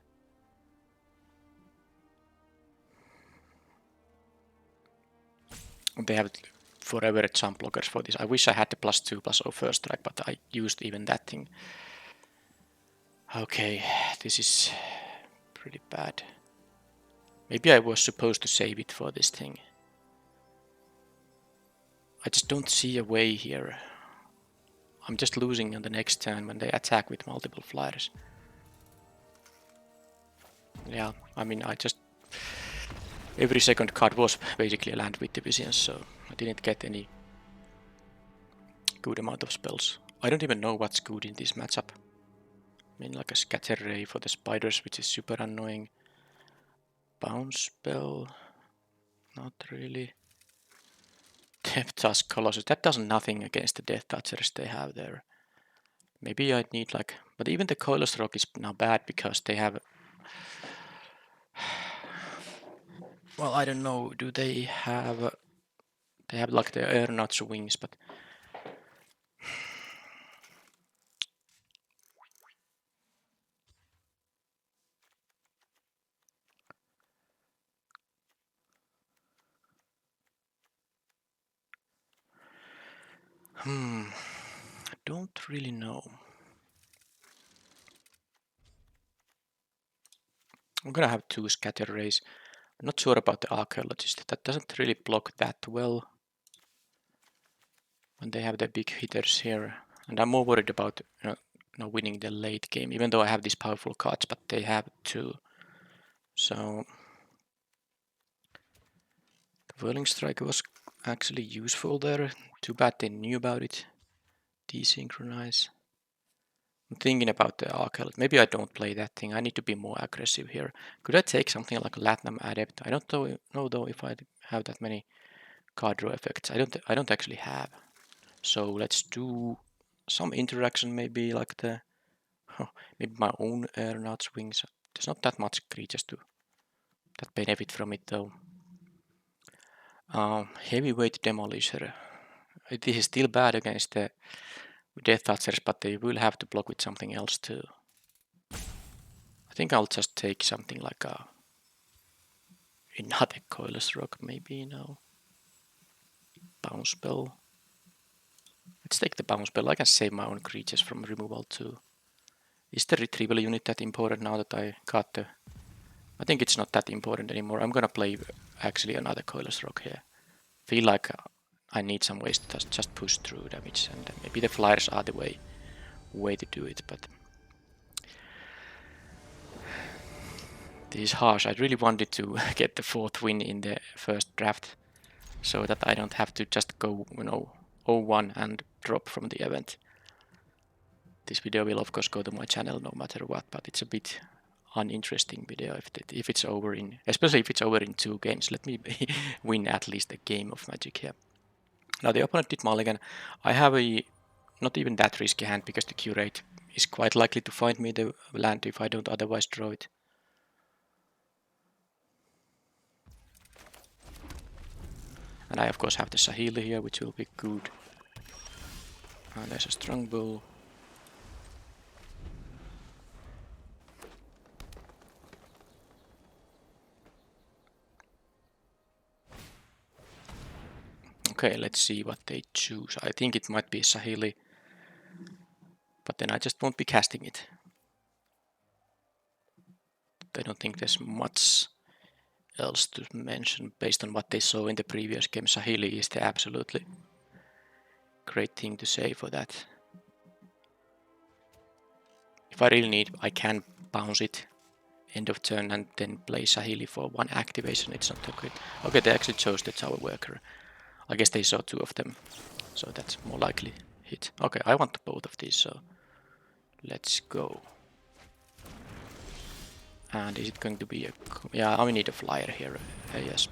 They have forever jump blockers for this. I wish I had the +2/+0 first strike, but I used even that thing. Okay, this is pretty bad. Maybe I was supposed to save it for this thing. I just don't see a way here. I'm just losing on the next turn when they attack with multiple flyers. Yeah, I mean, every second card was basically a land with divisions, so I didn't get any good amount of spells. I don't even know what's good in this matchup. I mean, like a scatter ray for the spiders, which is super annoying. Bounce spell, not really. Death Touch Colossus, that does nothing against the Death Touchers they have there. Maybe I'd need like, but even the Coilous Rock is now bad because they have, well, I don't know, do they have like the Aeronaut's wings, but I don't really know. I'm gonna have 2 scatter rays. I'm not sure about the archaeologist. That doesn't really block that well when they have the big hitters here. And I'm more worried about winning the late game, even though I have these powerful cards, but they have 2. So the Whirling Strike was actually useful there. Too bad they knew about it. Desynchronize. I'm thinking about the archaeologist. Maybe I don't play that thing. I need to be more aggressive here. Could I take something like Latinum Adept? I don't know though if I have that many card draw effects. I don't actually have. So let's do some interaction, maybe like the maybe my own Aeronaut's wings. There's not that much creatures that benefit from it though. Heavyweight Demolisher. This is still bad against the Death Touchers, but they will have to block with something else too. I think I'll just take something like another Coilous Rock, maybe now. Bounce Spell. Let's take the Bounce Spell. I can save my own creatures from removal too. Is the retrieval unit that important now that I got the... I think it's not that important anymore. I'm gonna play actually another Coilous Rock here. Feel like I need some ways to just push through damage, and maybe the flyers are the way to do it, but this is harsh. I really wanted to get the 4th win in the first draft so that I don't have to just go 0-1 and drop from the event. This video will of course go to my channel no matter what, but it's a bit uninteresting video if it's over in, especially if it's over in 2 games. Let me win at least a game of Magic here. Now the opponent did mulligan. I have a not even that risky hand because the curate is quite likely to find me the land if I don't otherwise draw it. And I of course have the Sahili here, which will be good. And there's a Strong Bull. Okay, let's see what they choose. I think it might be Sahili, but then I just won't be casting it. I don't think there's much else to mention based on what they saw in the previous game. Sahili is the absolutely great thing to say for that. If I really need, I can bounce it end of turn and then play Sahili for 1 activation. It's not that great. Okay, they actually chose the Tower Worker. I guess they saw 2 of them, so that's more likely hit. Okay, I want both of these, so let's go. And is it going to be a... yeah, I need a flyer here, ASP.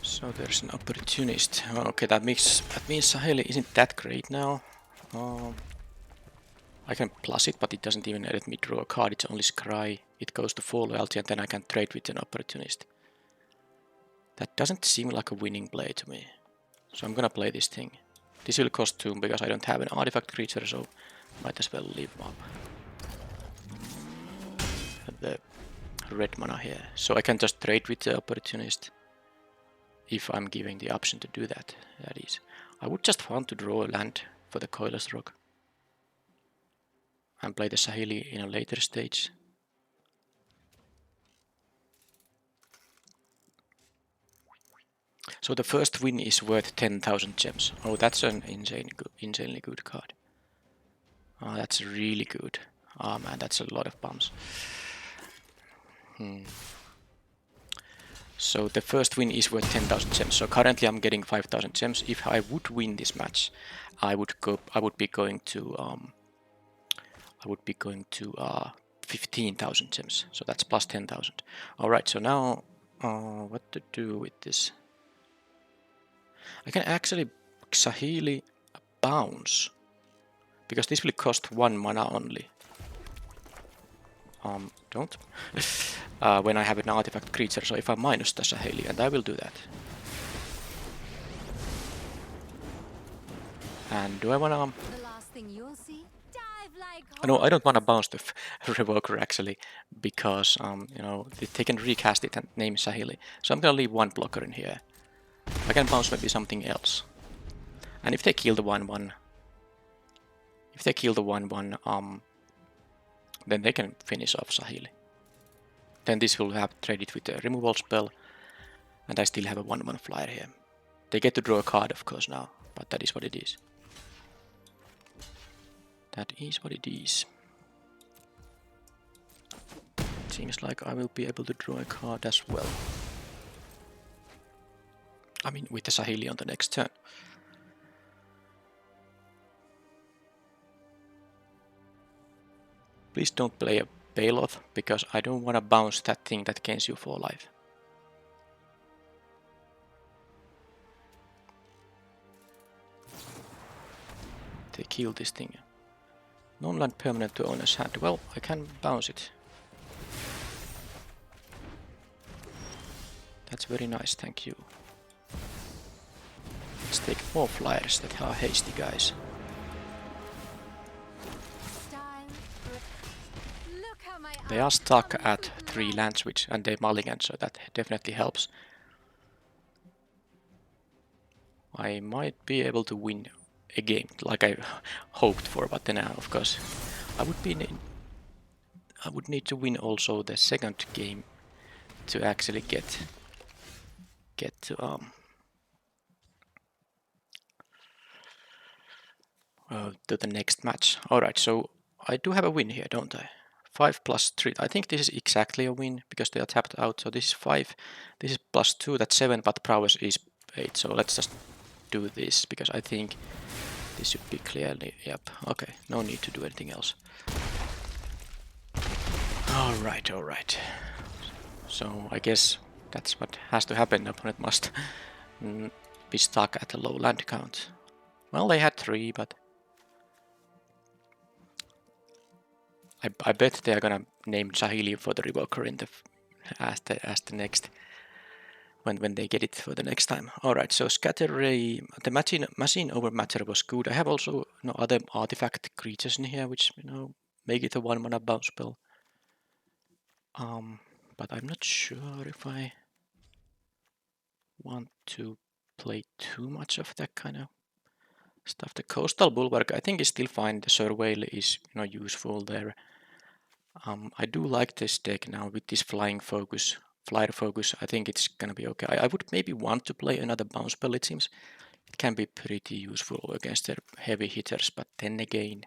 So there's an opportunist. Okay, that means Saheli isn't that great now. I can plus it, but it doesn't even let me draw a card. It's only scry. It goes to 4 loyalty, and then I can trade with an opportunist. That doesn't seem like a winning play to me. So I'm gonna play this thing. This will cost 2 because I don't have an artifact creature, so might as well leave up. The red mana here. So I can just trade with the opportunist if I'm giving the option to do that. That is. I would just want to draw a land for the Coilous Rock and play the Sahili in a later stage. So the first win is worth 10,000 gems. Oh, that's an insanely good card. Oh, that's really good. Oh man, that's a lot of bombs. So the first win is worth 10,000 gems. So currently I'm getting 5,000 gems. If I would win this match, I would be going to 15,000 gems. So that's plus 10,000. All right. So now, what to do with this? I can actually Xahili bounce because this will cost 1 mana only. Don't. When I have an artifact creature, so if I minus the Saheli, and I will do that. And do I wanna... No, I don't wanna bounce the Revoker actually, because you know, they can recast it and name Saheli. So I'm gonna leave 1 blocker in here. I can bounce maybe something else. And if they kill the 1/1, then they can finish off Sahili. Then this will have traded with a removal spell, and I still have a 1/1 flyer here. They get to draw a card, of course, now, but that is what it is. That is what it is. Seems like I will be able to draw a card as well. I mean, with the Sahili on the next turn. Please don't play a Bailoth, because I don't want to bounce that thing that gains you 4 life. They kill this thing. Non-land permanent to owner's hand. Well, I can bounce it. That's very nice, thank you. Let's take more flyers that are hasty guys. They are stuck at 3 land switch and they mulligan, so that definitely helps. I might be able to win a game like I hoped for, but then of course I would need to win also the second game to actually get to the next match. Alright, so I do have a win here, don't I? 5 plus 3. I think this is exactly a win because they are tapped out. So this is 5. This is plus 2. That's 7, but prowess is 8. So let's just do this because I think this should be clearly... Yep. Okay. No need to do anything else. Alright, alright. So I guess that's what has to happen. The opponent must be stuck at a low land count. Well, they had 3, but... I bet they are gonna name Sahili for the Revoker in the as the next when they get it for the next time. Alright, so Scatter Ray, the machine over matter was good. I have also other artifact creatures in here which make it a 1 mana bounce spell. But I'm not sure if I want to play too much of that kind of stuff. The Coastal Bulwark I think is still fine. The Surveil is useful there. I do like this deck now with this flyer focus. I think it's gonna be okay. I would maybe want to play another bounce spell. It seems it can be pretty useful against their heavy hitters, but then again,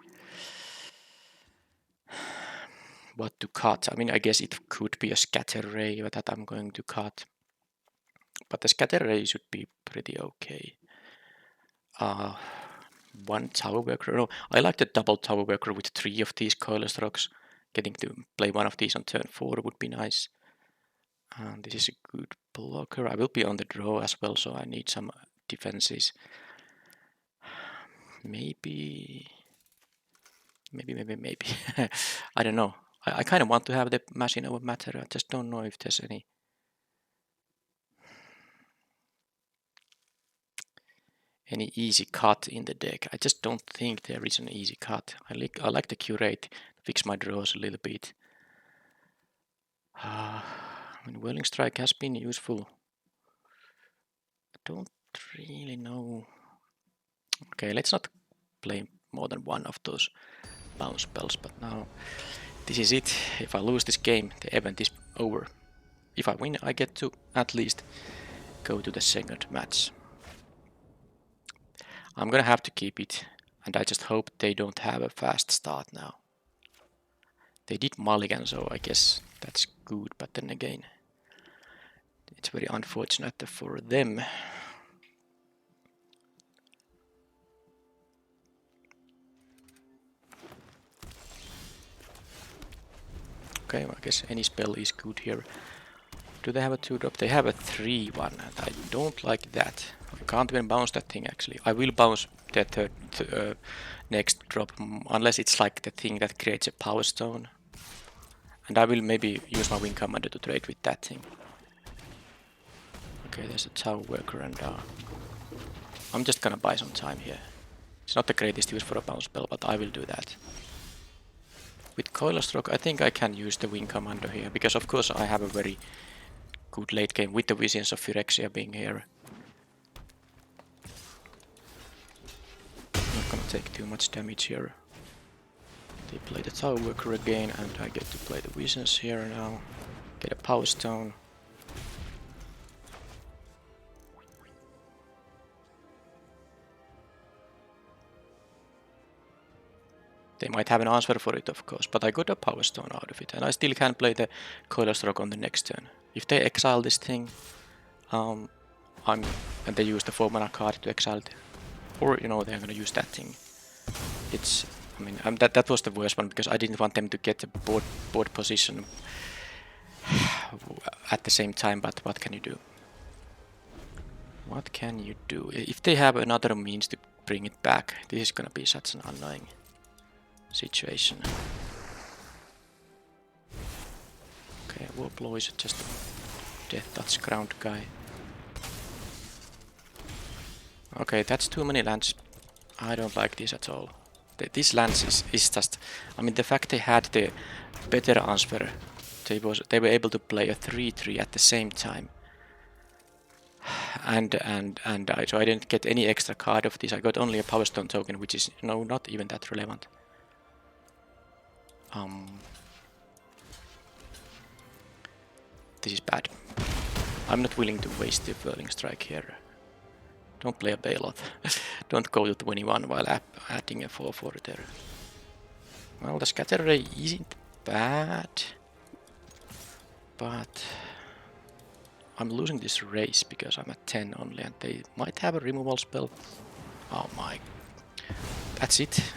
what to cut? I mean, I guess it could be a Scatter Ray that I'm going to cut, but the Scatter Ray should be pretty okay. 1 Tower Worker. No, I like the double Tower Worker with 3 of these Coilers Rocks. Getting to play 1 of these on turn 4 would be nice. And this is a good blocker. I will be on the draw as well, so I need some defenses. Maybe. I don't know. I kind of want to have the machine over matter. I just don't know if there's any easy cut in the deck. I just don't think there is an easy cut. I like the curate, fix my draws a little bit. I mean, Whirling Strike has been useful. I don't really know. Okay, let's not play more than 1 of those bounce spells, but now this is it. If I lose this game, the event is over. If I win, I get to at least go to the second match. I'm gonna have to keep it And I just hope they don't have a fast start now. They did mulligan, so I guess that's good, but then again, it's very unfortunate for them. Okay, well, I guess any spell is good here. Do they have a 2-drop? They have a 3-1, and I don't like that. I can't even bounce that thing, actually. I will bounce the next drop, unless it's like the thing that creates a power stone. And I will maybe use my wing commander to trade with that thing. Okay, there's a tower worker, and I'm just gonna buy some time here. It's not the greatest use for a bounce spell, but I will do that. With Coil Stroke, I think I can use the wing commander here, because of course I have a very good late game with the Visions of Phyrexia being here. Not gonna take too much damage here. They play the Tower Worker again, and I get to play the Visions here now. Get a Power Stone. They might have an answer for it, of course, but I got a Power Stone out of it, and I still can play the Coil Stroke on the next turn. If they exile this thing, and they use the 4-mana card to exile it, or you know, they're gonna use that thing. It's, I mean, that was the worst one, because I didn't want them to get the board position at the same time, but what can you do? What can you do? If they have another means to bring it back, this is gonna be such an annoying situation. Okay, Warplow is just a Death Touch ground guy. Okay, that's too many lands. I don't like this at all. This lands is just, I mean, the fact they had the better answer, they were able to play a 3-3 at the same time. So I didn't get any extra card of this. I got only a Power Stone token, which is not even that relevant. This is bad. I'm not willing to waste the Whirling Strike here. Don't play a Bailout. Don't go to 21 while adding a 4-4 there. Well, the Scatter Ray isn't bad, but I'm losing this race because I'm at 10 only, and they might have a removal spell. Oh my. That's it.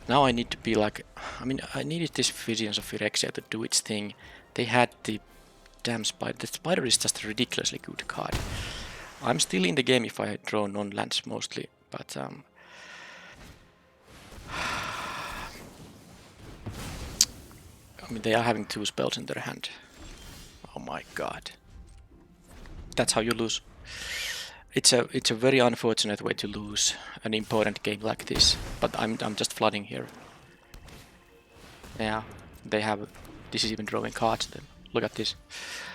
Now I need to be like, I mean, I needed this Visions of Phyrexia to do its thing. They had the damn Spider. The Spider is just a ridiculously good card. I'm still in the game if I draw non-lands mostly, but I mean, they are having 2 spells in their hand. Oh my god. That's how you lose. It's a very unfortunate way to lose an important game like this, but I'm just flooding here. Yeah, they have, this is even drawing cards then. Look at this.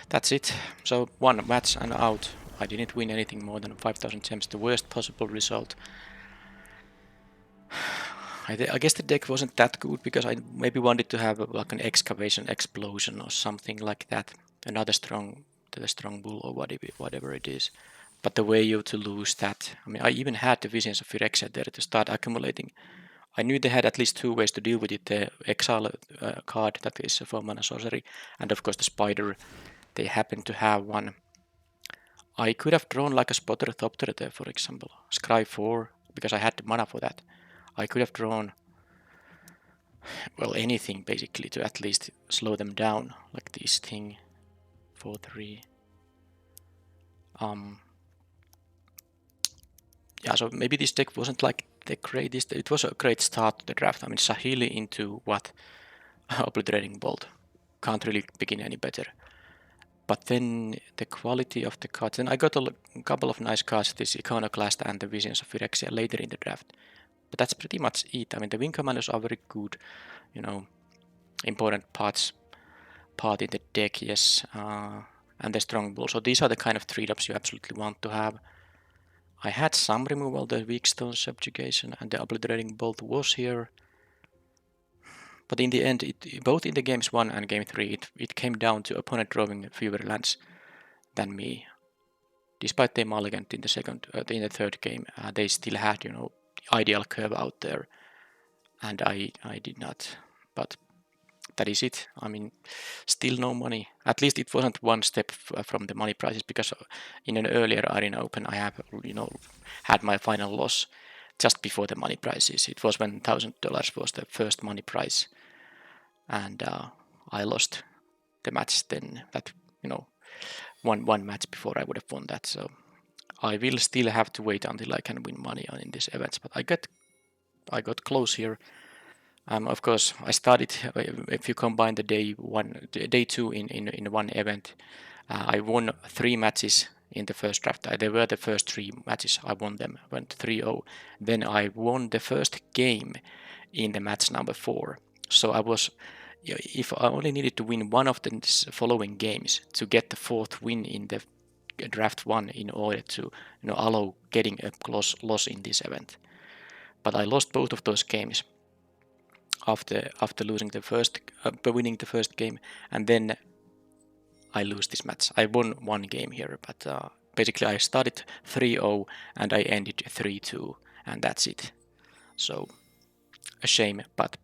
That's it. So 1 match and out. I didn't win anything more than 5,000 gems, the worst possible result. I guess the deck wasn't that good because I maybe wanted to have like an Excavation Explosion or something like that. Another strong bull or whatever it is. But the way you to lose that, I mean, I even had the Visions of Phyrexia there to start accumulating. I knew they had at least 2 ways to deal with it. The Exile card, that is a 4-mana sorcery, and of course the Spider. They happen to have one. I could have drawn like a Spotter Thopter there, for example. Scry 4, because I had the mana for that. I could have drawn, well, anything basically to at least slow them down, like this thing. 4-3. Yeah, so maybe this deck wasn't like the greatest. It was a great start to the draft. I mean, Sahili into what? Obliterating Bolt. Can't really begin any better. But then the quality of the cards. Then I got a couple of nice cards, this Iconoclast and the Visions of Phyrexia later in the draft. But that's pretty much it. I mean, the Wing Commanders are very good, you know, important part in the deck, yes. And the Strong Bull. So these are the kind of 3-drops you absolutely want to have. I had some removal, the Weak Stone Subjugation, and the Obliterating Bolt was here. But in the end, both in the games 1 and game 3, it came down to opponent drawing fewer lands than me. Despite they mulliganed in the third game, they still had, ideal curve out there, and I did not. But that is it. I mean, still no money. At least it wasn't one step from the money prices, because in an earlier Arena Open I have had my final loss just before the money prices. It was when $1,000 was the first money price, and I lost the match then. That one match before I would have won that. So I will still have to wait until I can win money in this event. But I got close here. Of course, I started. If you combine the day two in one event, I won 3 matches in the first draft. They were the first 3 matches. I won them. Went 3-0. Then I won the first game in the match number 4. So I was. If I only needed to win one of the following games to get the 4th win in the draft 1 in order to allow getting a close loss in this event. But I lost both of those games after losing the first, winning the first game, and then I lose this match. I won one game here, but basically I started 3-0 and I ended 3-2, and that's it. So a shame, but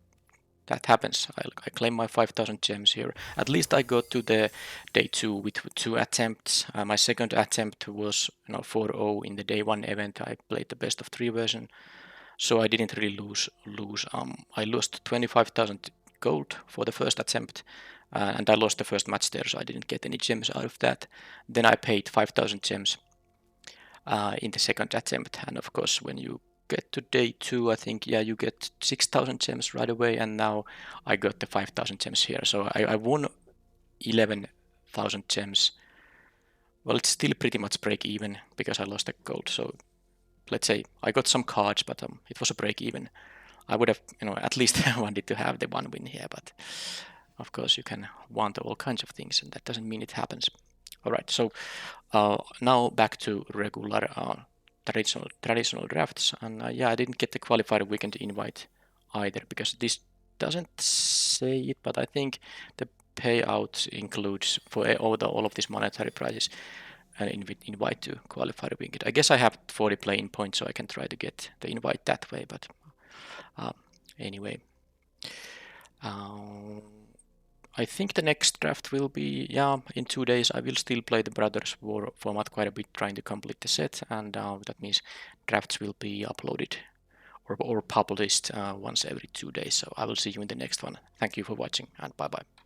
that happens. I claim my 5,000 gems here. At least I got to the day 2 with 2 attempts. My second attempt was 4-0 in the day 1 event. I played the best of 3 version, so I didn't really lose. I lost 25,000 gold for the first attempt, and I lost the first match there, so I didn't get any gems out of that. Then I paid 5,000 gems in the second attempt, and of course when you get to day 2, I think, yeah, you get 6,000 gems right away, and now I got the 5,000 gems here. So I won 11,000 gems. Well, it's still pretty much break even because I lost the gold. So let's say I got some cards, but it was a break even. I would have, at least wanted to have the 1 win here, but of course you can want all kinds of things, and that doesn't mean it happens. All right, so now back to regular traditional drafts, and yeah, I didn't get the qualifier weekend invite either because this doesn't say it, but I think the payout includes for all of these monetary prizes an invite to qualifier weekend. I guess I have 40 play-in points, so I can try to get the invite that way, but anyway. I think the next draft will be, in 2 days. I will still play the Brothers War format quite a bit, trying to complete the set, and that means drafts will be uploaded or published once every 2 days. So I will see you in the next one. Thank you for watching, and bye bye.